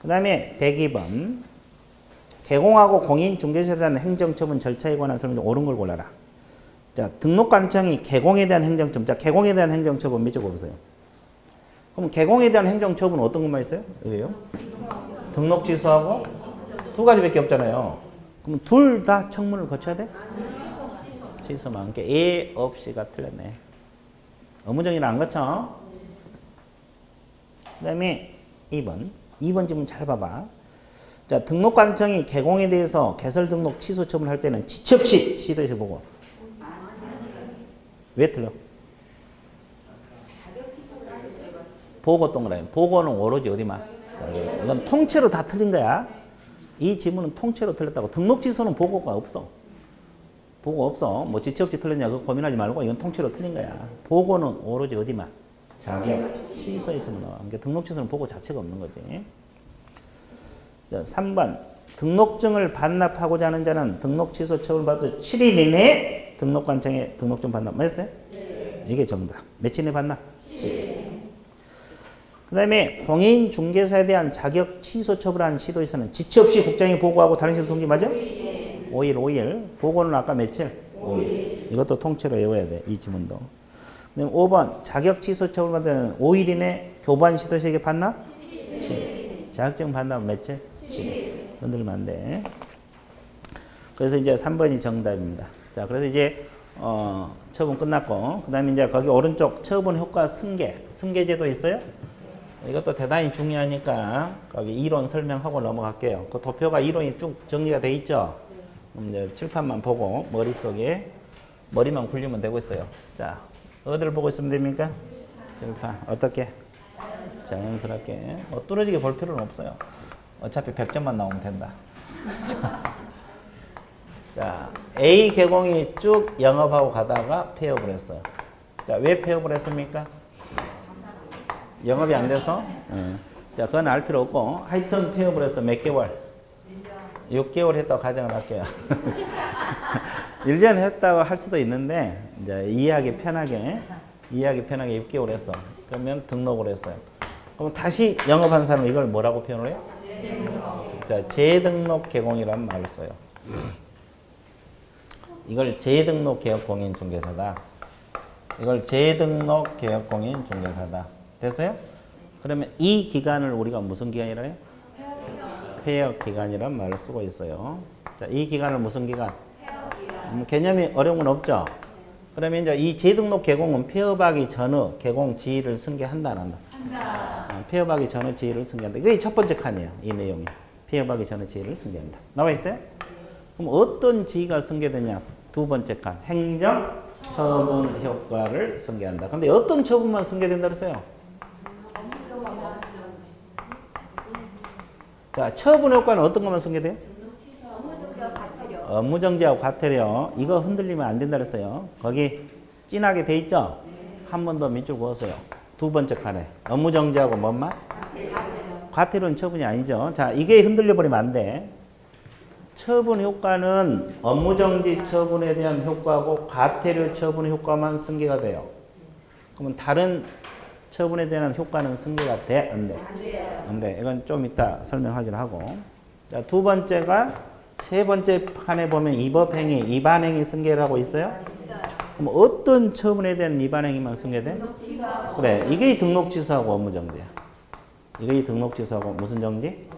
그 다음에 102번. 개공하고 공인중개사에 대한 행정처분 절차에 관한 설명 중 옳은 걸 골라라. 자, 등록관청이 개공에 대한 행정처분. 자, 개공에 대한 행정처분 몇 줄 보세요. 그럼 개공에 대한 행정처분은 어떤 것만 있어요? 여기요? 등록 취소하고 두 가지밖에 없잖아요. 그럼 둘 다 청문을 거쳐야 돼? 취소만. 그러니까 예 없이가 틀렸네. 업무정지는 안 거쳐. 그 다음에 2번. 2번 질문 잘 봐봐. 자, 등록관청이 개공에 대해서 개설 등록 취소 처분할 때는 지체 없이 시도해서 보고. 왜 틀려? 보고 동그라미. 보고는 오로지 어디만? 이건 통째로 다 틀린 거야. 이 지문은 통째로 틀렸다고. 등록 취소는 보고가 없어. 보고 없어. 뭐 지체 없이 틀렸냐 그거 고민하지 말고 이건 통째로 틀린 거야. 보고는 오로지 어디만? 자격 취소에 있으면 나와. 그러니까 등록 취소는 보고 자체가 없는 거지. 자, 3번. 등록증을 반납하고자 하는 자는 등록 취소 처분을 받을 7일 이내에 등록관청에 등록증 반납. 맞았어요? 네. 이게 정답. 며칠 내에 반납? 7일. 그 다음에 공인 중개사에 대한 자격 취소 처분한 시도에서는 지체 없이 국장이 보고하고 다른 시도 통지 맞아? 5일. 보고는 아까 며칠? 5일. 이것도 통째로 외워야 돼. 이 지문도. 그 다음에 5번. 자격 취소 처분받은 5일 이내 교반 시도에게 반납? 7일. 자격증 반납 며칠? 7일. 흔들면 안 돼. 그래서 이제 3번이 정답입니다. 자, 그래서 이제 처분 끝났고, 그 다음에 이제 거기 오른쪽 처분 효과 승계제도 있어요? 이것도 대단히 중요하니까 거기 이론 설명하고 넘어갈게요. 그 도표가 이론이 쭉 정리가 돼 있죠? 이제 칠판만 보고 머릿속에 머리만 굴리면 되고 있어요. 자, 어디를 보고 있으면 됩니까? 칠판. 어떻게? 자연스럽게. 뚫어지게 볼 필요는 없어요. 어차피 100점만 나오면 된다. 자, A 개공이 쭉 영업하고 가다가 폐업을 했어요. 자, 왜 폐업을 했습니까? 영업이 안 돼서? 자, 그건 알 필요 없고, 하여튼 폐업을 해서 몇 개월? 6개월 했다고 가정을 할게요. 1년 했다고 할 수도 있는데, 이제 이해하기 편하게 6개월 했어. 그러면 등록을 했어요. 그럼 다시 영업한 사람은 이걸 뭐라고 표현을 해요? 자, 재등록 개공이라는 말을 써요. 이걸 재등록 개업 공인 중개사다. 이걸 재등록 개업 공인 중개사다. 됐어요? 그러면 이 기간을 우리가 무슨 기간이라 해요? 폐업 기간이란 말을 쓰고 있어요. 자, 이 기간을 무슨 기간? 개념이 어려운 건 없죠? 그러면 이제 이 재등록 개공은 폐업하기 전의 개공 지위를 승계한다, 안 한다? 한다. 폐업하기 전의 지위를 승계한다. 이게 첫 번째 칸이에요, 이 내용이. 폐업하기 전의 지위를 승계한다. 나와 있어요? 그럼 어떤 지위가 승계되냐? 두 번째 칸. 행정 처분 효과를 승계한다. 근데 어떤 처분만 승계된다 그랬어요? 자, 처분 효과는 어떤 것만 승계돼요? 업무정지하고 과태료. 이거 흔들리면 안 된다 그랬어요. 거기 진하게 돼 있죠? 한 번 더 밑줄 그었어요. 두 번째 칸에. 업무정지하고 뭔만? 과태료는 처분이 아니죠. 자, 이게 흔들려 버리면 안 돼. 처분 효과는 업무정지 처분에 대한 효과고 과태료 처분 효과만 승계가 돼요. 그러면 다른 처분에 대한 효과는 승계가 돼? 안 돼? 안 돼. 이건 좀 이따 설명하기로 하고. 자, 두 번째가 세 번째 칸에 보면 위법행위, 위반행위 승계라고 있어요? 그럼 어떤 처분에 대한 위반행위만 승계돼? 그래. 이게 등록 취소하고 업무 정지야. 이게 등록 취소하고 무슨 정지?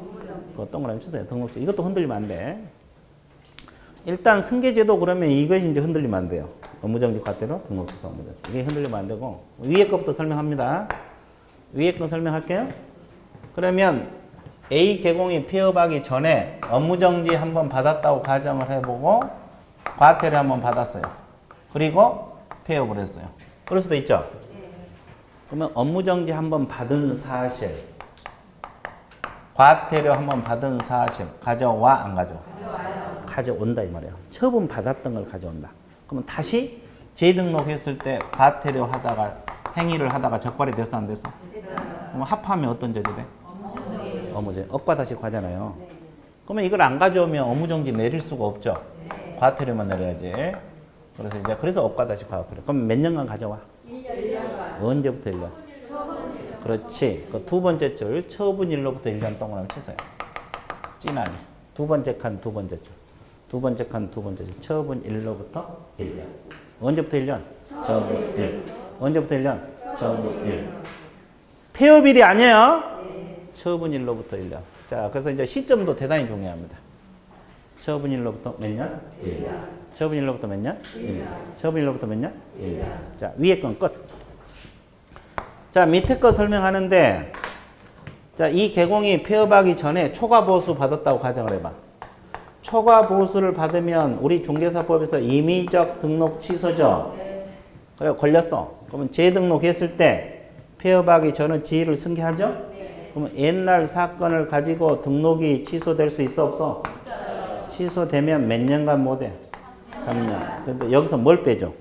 그거 동그라미 치세요. 등록 취소. 이것도 흔들리면 안 돼. 일단 승계제도 그러면 이것이 이제 흔들리면 안 돼요. 업무정지 과태료, 등록 취소 업무정지. 이게 흔들리면 안 되고 위에 것부터 설명합니다. 위에 거 설명할게요. 그러면 A 개공이 폐업하기 전에 업무정지 한번 받았다고 가정을 해보고 과태료 한번 받았어요. 그리고 폐업을 했어요. 그럴 수도 있죠. 그러면 업무정지 한번 받은 사실, 과태료 한번 받은 사실 가져와 안 가져와? 가져온다 이 말이에요. 처분 받았던 걸 가져온다. 그러면 다시 재등록했을 때 과태료 하다가 행위를 하다가 적발이 됐어 안 됐어? 그럼 합하면 어떤 죄지 돼? 업무죄. 억과 다시 과잖아요. 그러면 이걸 안 가져오면 업무정지 내릴 수가 없죠. 과태료만 내려야지. 그래서 억과 다시 과가 그래. 그럼 몇 년간 가져와? 1년. 언제부터 1년? 그렇지. 그 두 번째 줄 처분일로부터 1년 동그라미 치세요. 진하게. 두 번째 칸 두 번째 줄. 두 번째 칸 두 번째 줄. 처분일로부터 1년. 언제부터 1년? 처분 1. 언제부터 1년? 처분 1. 폐업일이 아니에요. 처분일로부터 1년. 자, 그래서 이제 시점도 대단히 중요합니다. 처분일로부터 몇 년? 1년. 처분일로부터 몇 년? 1년. 처분일로부터 몇 년? 1년. 자, 위에 건 끝. 자, 밑에 거 설명하는데 자, 이 개공이 폐업하기 전에 초과 보수 받았다고 가정을 해봐. 초과 보수를 받으면 우리 중개사법에서 임의적 등록 취소죠. 그래 걸렸어. 그러면 재등록했을 때 폐업하기 전에 지위를 승계하죠. 그러면 옛날 사건을 가지고 등록이 취소될 수 있어 없어? 취소되면 몇 년간 못해? 3년. 근데 여기서 뭘 빼줘?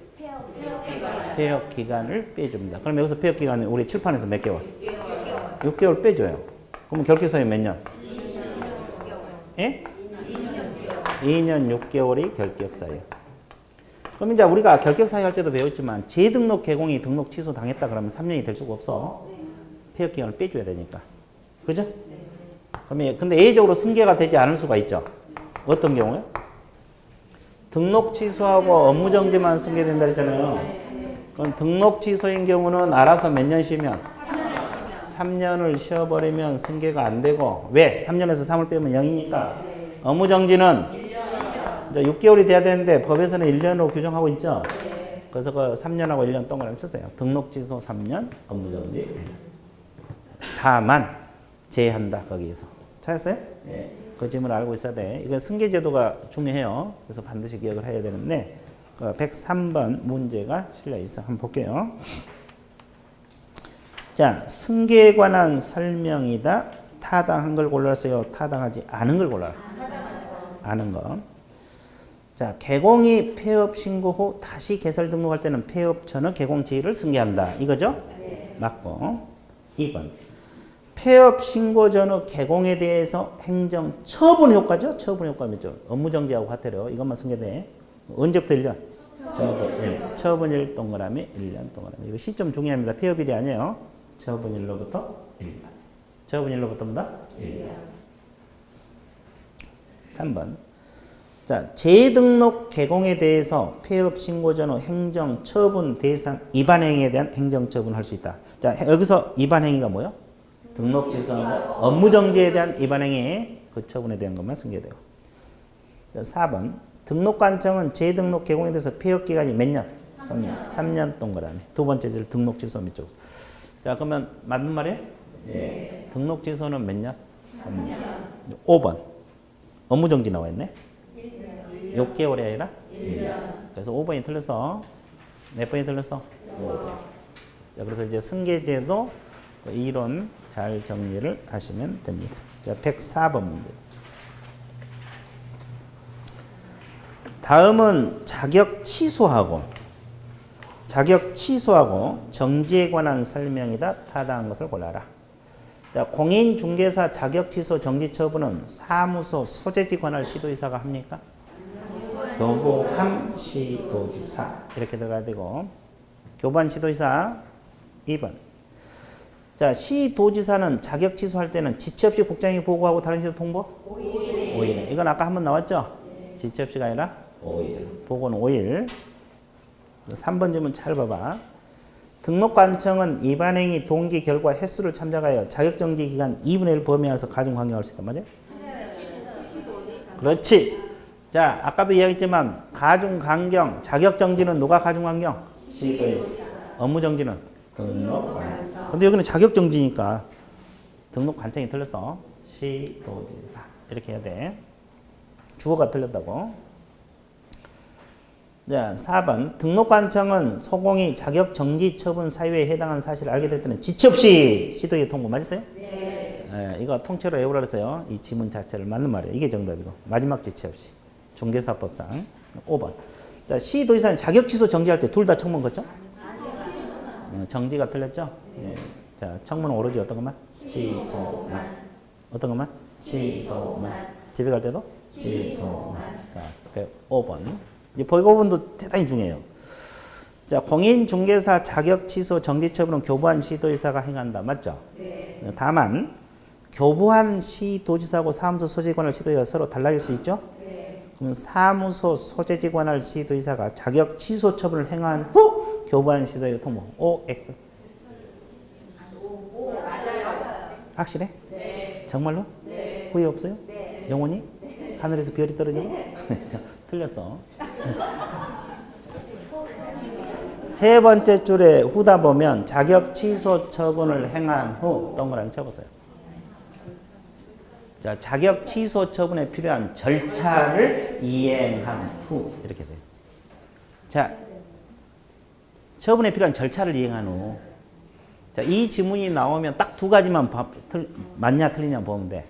폐업 기간을 빼줍니다. 그럼 여기서 폐업 기간은 우리 칠판에서 몇 개월? 6개월 빼줘요. 그럼 결격사유 몇 년? 2년 6개월이 결격사유. 그럼 이제 우리가 결격사유 할 때도 배웠지만 재등록 개공이 등록 취소 당했다 그러면 3년이 될 수가 없어. 폐업 기간을 빼줘야 되니까. 그죠? 그러면 근데 예외적으로 승계가 되지 않을 수가 있죠. 어떤 경우요? 등록 취소하고 업무 정지만 승계된다 했잖아요. 그럼 등록 취소인 경우는 알아서 몇 년 쉬면? 3년을 쉬어버리면 승계가 안 되고 왜? 3년에서 3을 빼면 0이니까 업무 정지는 이제 6개월이 돼야 되는데 법에서는 1년으로 규정하고 있죠. 그래서 그 3년하고 1년 동그라미 썼어요. 등록 취소 3년, 업무 정지 1년. 다만 제한다 거기에서. 찾았어요? 네. 그 질문을 알고 있어야 돼. 이건 승계 제도가 중요해요. 그래서 반드시 기억을 해야 되는데 103번 문제가 실려 있어. 한번 볼게요. 자, 승계에 관한 설명이다. 타당한 걸 골랐어요. 타당하지 않은 걸 골라라. 아는 거. 자, 개공이 폐업 신고 후 다시 개설 등록할 때는 폐업 전의 개공 지위를 승계한다. 이거죠? 네. 맞고. 2번. 폐업 신고 전의 개공에 대해서 행정 처분 효과죠? 처분 효과 뭐죠? 업무 정지하고 과태료. 이것만 승계돼. 언제부터 1년? 처분일 동그라미 1년 동그라미. 이거 시점 중요합니다. 폐업일이 아니에요. 처분일로부터 1년. 처분일로부터입니다. 1년. 3번. 자, 재등록 개공에 대해서 폐업 신고 전후 행정 처분 대상 위반 행위에 대한 행정 처분을 할 수 있다. 자, 여기서 위반 행위가 뭐요? 등록 취소하고 업무 정지에 대한 위반 행위 그 처분에 대한 것만 승계돼요. 자, 4번. 등록관청은 재등록 개공에 대해서 폐업 기간이 몇 년? 3년. 3년 동그라미. 두 번째 줄 등록 취소 밑쪽. 자, 그러면 맞는 말이에요? 네. 등록 취소는 몇 년? 3년. 5번. 업무 정지 나와 있네. 6개월이 아니라 1년. 그래서 5번이 틀렸어. 몇 번이 틀렸어? 5번. 자, 그래서 이제 승계제도 그 이론 잘 정리를 하시면 됩니다. 자, 104번 문제. 다음은 자격 취소하고 정지에 관한 설명이다. 타당한 것을 골라라. 자, 공인중개사 자격 취소 정지 처분은 사무소 소재지 관할 시도지사가 합니까? 교부한 시도지사 이렇게 들어가야 되고 교부한 시도지사 2번. 자, 시도지사는 자격 취소할 때는 지체 없이 국장에게 보고하고 다른 시도 통보? 5일. 이건 아까 한번 나왔죠? 지체 없이가 아니라 5일. 보고는 5일. 3번 질문 잘 봐봐. 등록관청은 위반행위 동기 결과 횟수를 참작하여 자격정지 기간 2분의 1 범위에서 가중강경할 수 있단 말이야? 그렇지. 자, 아까도 이야기했지만 가중강경, 자격정지는 누가 가중강경? 시도지사. 업무정지는? 등록관청. 근데 여기는 자격정지니까 등록관청이 틀렸어. 시도지사. 이렇게 해야 돼. 주어가 틀렸다고. 자, 4번. 등록관청은 소공이 자격정지 처분 사유에 해당하는 사실을 알게 될 때는 지체 없이 시도에 통보 맞았어요? 네. 이거 통째로 외우라 그랬어요. 이 지문 자체를 맞는 말이에요. 이게 정답이고. 마지막 지체 없이. 중개사법상. 5번. 자, 시도지사는 자격 취소 정지할 때 둘 다 청문 걷죠? 정지가 틀렸죠? 네. 자, 청문은 오로지 어떤 것만? 취소만. 어떤 것만? 취소만. 집에 갈 때도? 취소만. 자, 5번. 이제 보이고분도 대단히 중요해요. 자, 공인중개사 자격 취소 정지 처분은 교부한 시도지사가 행한다. 맞죠? 네. 다만 교부한 시도지사하고 사무소 소재관할 시도지사가 서로 달라질 수 있죠? 네. 그럼 사무소 소재지관할 시도지사가 자격 취소 처분을 행한 후 교부한 시도지사 통보. OX. 맞아요. 확실해? 네. 정말로? 네. 후회 없어요? 네. 영원히? 네. 하늘에서 별이 떨어지고? 네. 틀렸어. 세 번째 줄에 후다 보면 자격 취소 처분을 행한 후 동그라미 쳐보세요. 자, 자격 취소 처분에 필요한 절차를 이행한 후 이렇게 돼요. 자, 처분에 필요한 절차를 이행한 후. 자, 이 지문이 나오면 딱 두 가지만 맞냐 틀리냐 보면 돼.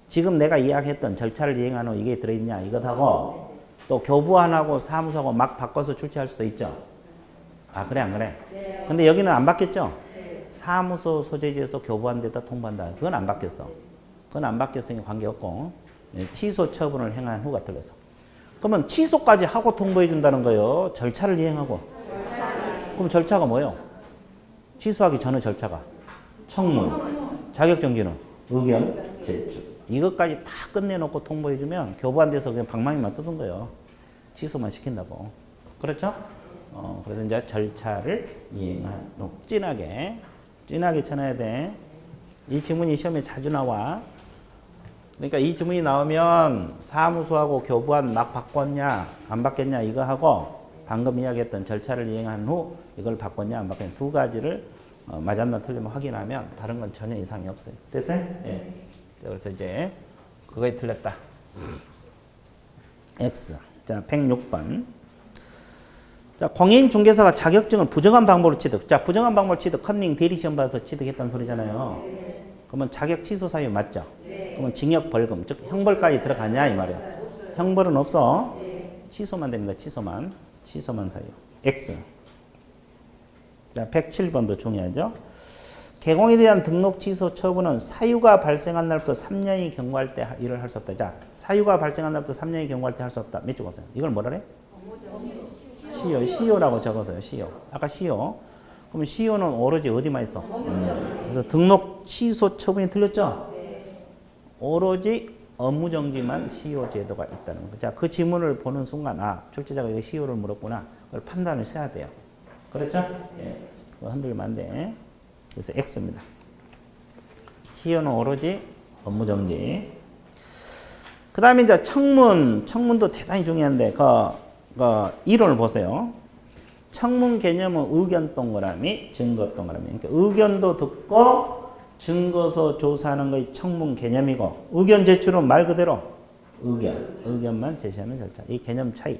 지금 내가 이야기했던 절차를 이행한 후 이게 들어있냐 이것하고 또 교부안하고 사무소하고 막 바꿔서 출제할 수도 있죠. 아, 그래 안 그래? 네. 근데 여기는 안 바뀌었죠? 네. 사무소 소재지에서 교부안 데다 통보한다. 그건 안 바뀌었어. 그건 안 바뀌었으니 관계없고 취소 처분을 행한 후가 틀려서. 그러면 취소까지 하고 통보해 준다는 거예요. 절차를 이행하고. 그럼 절차가 뭐예요? 취소하기 전의 절차가 청문, 자격정지는 의견 제출. 이것까지 다 끝내놓고 통보해 주면 교부안 돼서 그냥 방망이만 뜯은 거예요. 취소만 시킨다고. 그렇죠? 그래서 이제 절차를 이행한 후. 진하게 쳐놔야 돼. 이 지문이 시험에 자주 나와. 그러니까 이 지문이 나오면 사무소하고 교부안 막 바꿨냐 안 바뀌었냐 이거 하고 방금 이야기했던 절차를 이행한 후 이걸 바꿨냐 안 바꿨냐 두 가지를 맞았나 틀리면 확인하면 다른 건 전혀 이상이 없어요. 됐어요? 예. 그래서 이제 그거에 틀렸다. X. 자, 106번. 자, 공인중개사가 자격증을 부정한 방법으로 취득. 자, 부정한 방법으로 취득. 컨닝 대리 시험 봐서 취득했다는 소리잖아요. 그러면 자격 취소 사유 맞죠? 그러면 징역 벌금, 즉 형벌까지 들어가냐 이 말이에요. 형벌은 없어. 취소만 됩니다. 취소만 사유. X. 자, 107번도 중요하죠. 개공에 대한 등록 취소 처분은 사유가 발생한 날부터 3년이 경과할 때 일을 할 수 없다. 자, 사유가 발생한 날부터 3년이 경과할 때 할 수 없다. 몇 줄 보세요. 이걸 뭐라 그래? 시효라고 적었어요. 시효. 아까 시효. 그럼 시효는 오로지 어디만 있어? 그래서 등록 취소 처분이 틀렸죠? 오로지 업무정지만 시효 제도가 있다는 거. 자, 그 지문을 보는 순간 아, 출제자가 이거 시효를 물었구나. 그걸 판단을 해야 돼요. 그렇죠? 예. 흔들면 안 돼. 그래서 X입니다. 시효는 오로지 업무정지. 그 다음에 이제 청문도 대단히 중요한데, 이론을 보세요. 청문 개념은 의견 동그라미, 증거 동그라미. 그러니까 의견도 듣고 증거서 조사하는 것이 청문 개념이고, 의견 제출은 말 그대로 의견만 제시하는 절차. 이 개념 차이.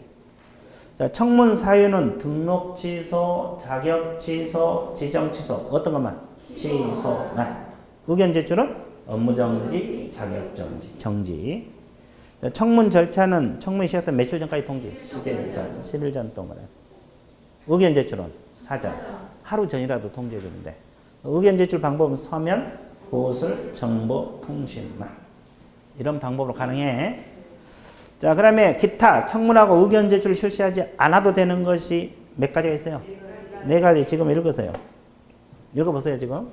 자, 청문 사유는 등록 취소, 자격 취소, 지정 취소. 어떤 것만? 취소만. 의견 제출은 업무 정지, 자격 정지. 자, 청문 절차는 청문이 시작된 며칠 전까지 통지? 10일 전 동안. 의견 제출은 사전. 하루 전이라도 통지해 주는데. 의견 제출 방법은 서면, 고술, 정보, 통신만. 이런 방법으로 가능해. 자, 그 다음에 기타 청문하고 의견 제출을 실시하지 않아도 되는 것이 몇 가지가 있어요? 네 가지. 지금 읽으세요. 읽어보세요, 지금.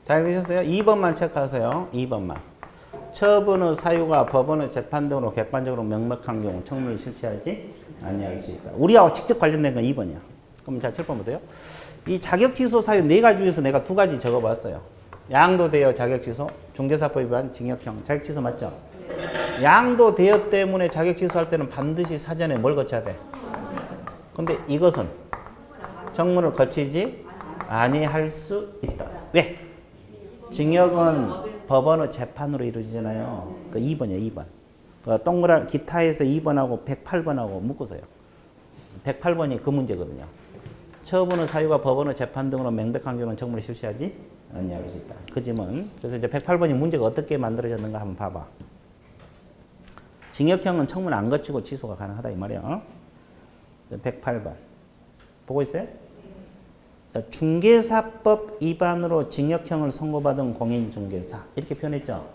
잘 되셨어요? 2번만 체크하세요. 2번만. 처분의 사유가 법원의 재판 등으로 객관적으로 명백한 경우 청문을 실시하지 아니할 수 있다. 우리하고 직접 관련된 건 2번이야. 그럼 자, 7번 보세요. 이 자격 취소 사유 4가지 중에서 내가 2가지 적어봤어요. 양도대여 자격 취소, 중개사법 위반 징역형. 자격 취소 맞죠? 양도대여 때문에 자격 취소할 때는 반드시 사전에 뭘 거쳐야 돼? 근데 이것은 청문을 거치지 아니할 수 있다. 왜? 징역은 법원의 재판으로 이루어지잖아요. 그 2번이에요, 2번. 그 동그란 기타에서 2번하고 108번하고 묶으세요. 108번이 그 문제거든요. 처분의 사유가 법원의 재판 등으로 명백한 경우는 청문을 실시하지 아니할 수 있다. 그 지문. 그래서 이제 108번이 문제가 어떻게 만들어졌는가 한번 봐봐. 징역형은 청문 안 거치고 취소가 가능하다 이 말이에요. 108번. 보고 있어요? 중개사법 위반으로 징역형을 선고받은 공인중개사 이렇게 표현했죠.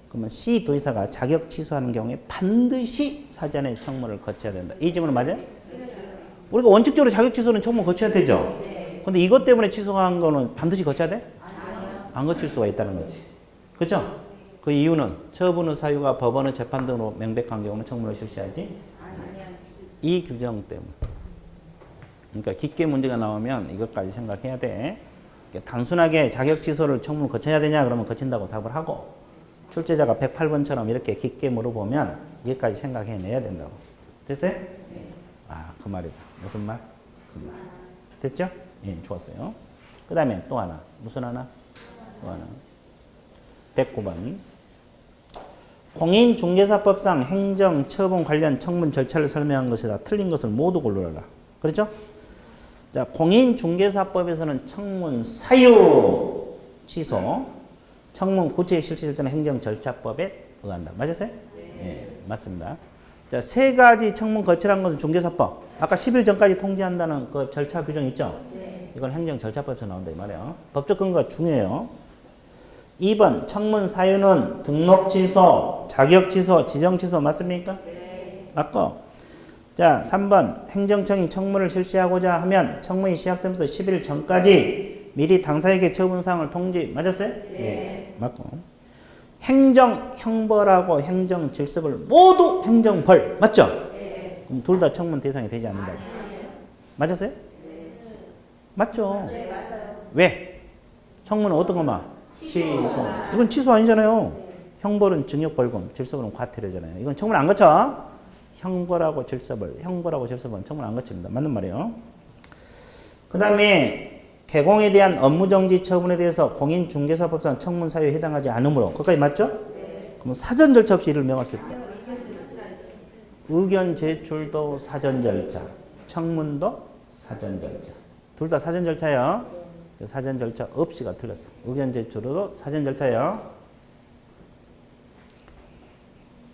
그러면 C 도지사가 자격 취소하는 경우에 반드시 사전에 청문을 거쳐야 된다. 이 지문은 맞아요? 우리가 원칙적으로 자격 취소는 청문 거쳐야 되죠. 근데 이것 때문에 취소한 거는 반드시 거쳐야 돼? 안 거칠 수가 있다는 거지. 그렇죠? 그 이유는 처분의 사유가 법원의 재판 등으로 명백한 경우는 청문을 실시하지 이 규정 때문에. 그러니까 깊게 문제가 나오면 이것까지 생각해야 돼. 단순하게 자격 취소를 청문 거쳐야 되냐 그러면 거친다고 답을 하고 출제자가 108번처럼 이렇게 깊게 물어보면 여기까지 생각해내야 된다고. 됐어요? 아, 그 말이다. 무슨 말? 그 말. 됐죠? 예, 좋았어요. 그 다음에 또 하나. 무슨 하나? 또 하나. 109번. 공인중개사법상 행정, 처분 관련 청문 절차를 설명한 것이다. 틀린 것을 모두 고르라. 그렇죠? 자, 공인중개사법에서는 청문 사유 취소, 청문 구체의 실시 절차는 행정 절차법에 의한다. 맞았어요? 네. 맞습니다. 자, 세 가지 청문 거치라는 것은 중개사법. 아까 10일 전까지 통지한다는 그 절차 규정 있죠? 이건 행정 절차법에서 나온다 이 말이에요. 법적 근거가 중요해요. 2번 청문 사유는 등록 취소, 자격 취소, 지정 취소 맞습니까? 맞고. 자, 3번 행정청이 청문을 실시하고자 하면 청문이 시작되면서 10일 전까지 미리 당사에게 처분사항을 통지. 맞았어요? 네. 맞고. 행정 형벌하고 행정 질서벌 모두 행정벌. 맞죠? 네. 그럼 둘 다 청문 대상이 되지 않는다고. 맞았어요? 네. 맞죠? 네, 맞아요. 왜? 청문은 어떤 것만? 취소. 이건 취소 아니잖아요. 형벌은 징역벌금, 질서벌은 과태료잖아요. 이건 청문 안 거쳐. 형벌하고 질서벌, 형벌하고 질서벌은 청문 안 거칩니다. 맞는 말이에요. 그 다음에 개공에 대한 업무정지 처분에 대해서 공인중개사법상 청문 사유에 해당하지 않으므로 거기까지 맞죠? 네. 그럼 사전 절차 없이 이를 명할 수 있다. 의견 제출도 사전 절차, 청문도 사전 절차. 둘 다 사전 절차예요. 사전 절차 없이가 틀렸어. 의견 제출도 사전 절차예요.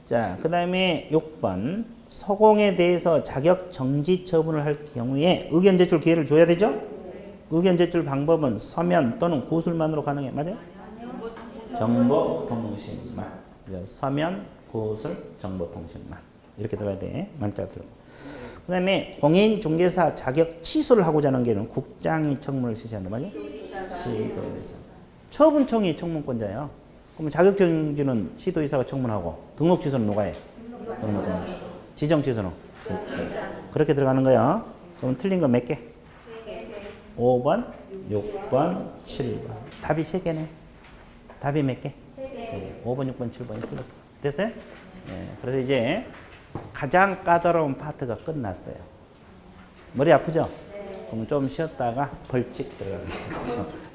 자, 그 다음에 6번. 서공에 대해서 자격 정지 처분을 할 경우에 의견 제출 기회를 줘야 되죠? 의견 제출 방법은 서면 또는 구술만으로 가능해. 맞아요? 정보통신만. 서면, 구술, 정보통신만. 이렇게 들어가야 돼. 만자가 들어가. 그 다음에 공인중개사 자격 취소를 하고자 하는 경우는 국장이 청문을 실시한다. 맞아요? 시도의사. 처분청이 청문권자예요. 그러면 자격 정지는 시도의사가 청문하고 등록 취소는 누가 해? 등록. 지정 취소는? 그렇게 들어가는 거야. 그럼 틀린 거 몇 개? 5번, 6번, 7번. 답이 3개네. 답이 몇 개? 3개. 5번, 6번, 7번이 틀렸어. 됐어요? 네. 그래서 이제 가장 까다로운 파트가 끝났어요. 머리 아프죠? 그럼 좀 쉬었다가 벌칙 들어가는 거죠.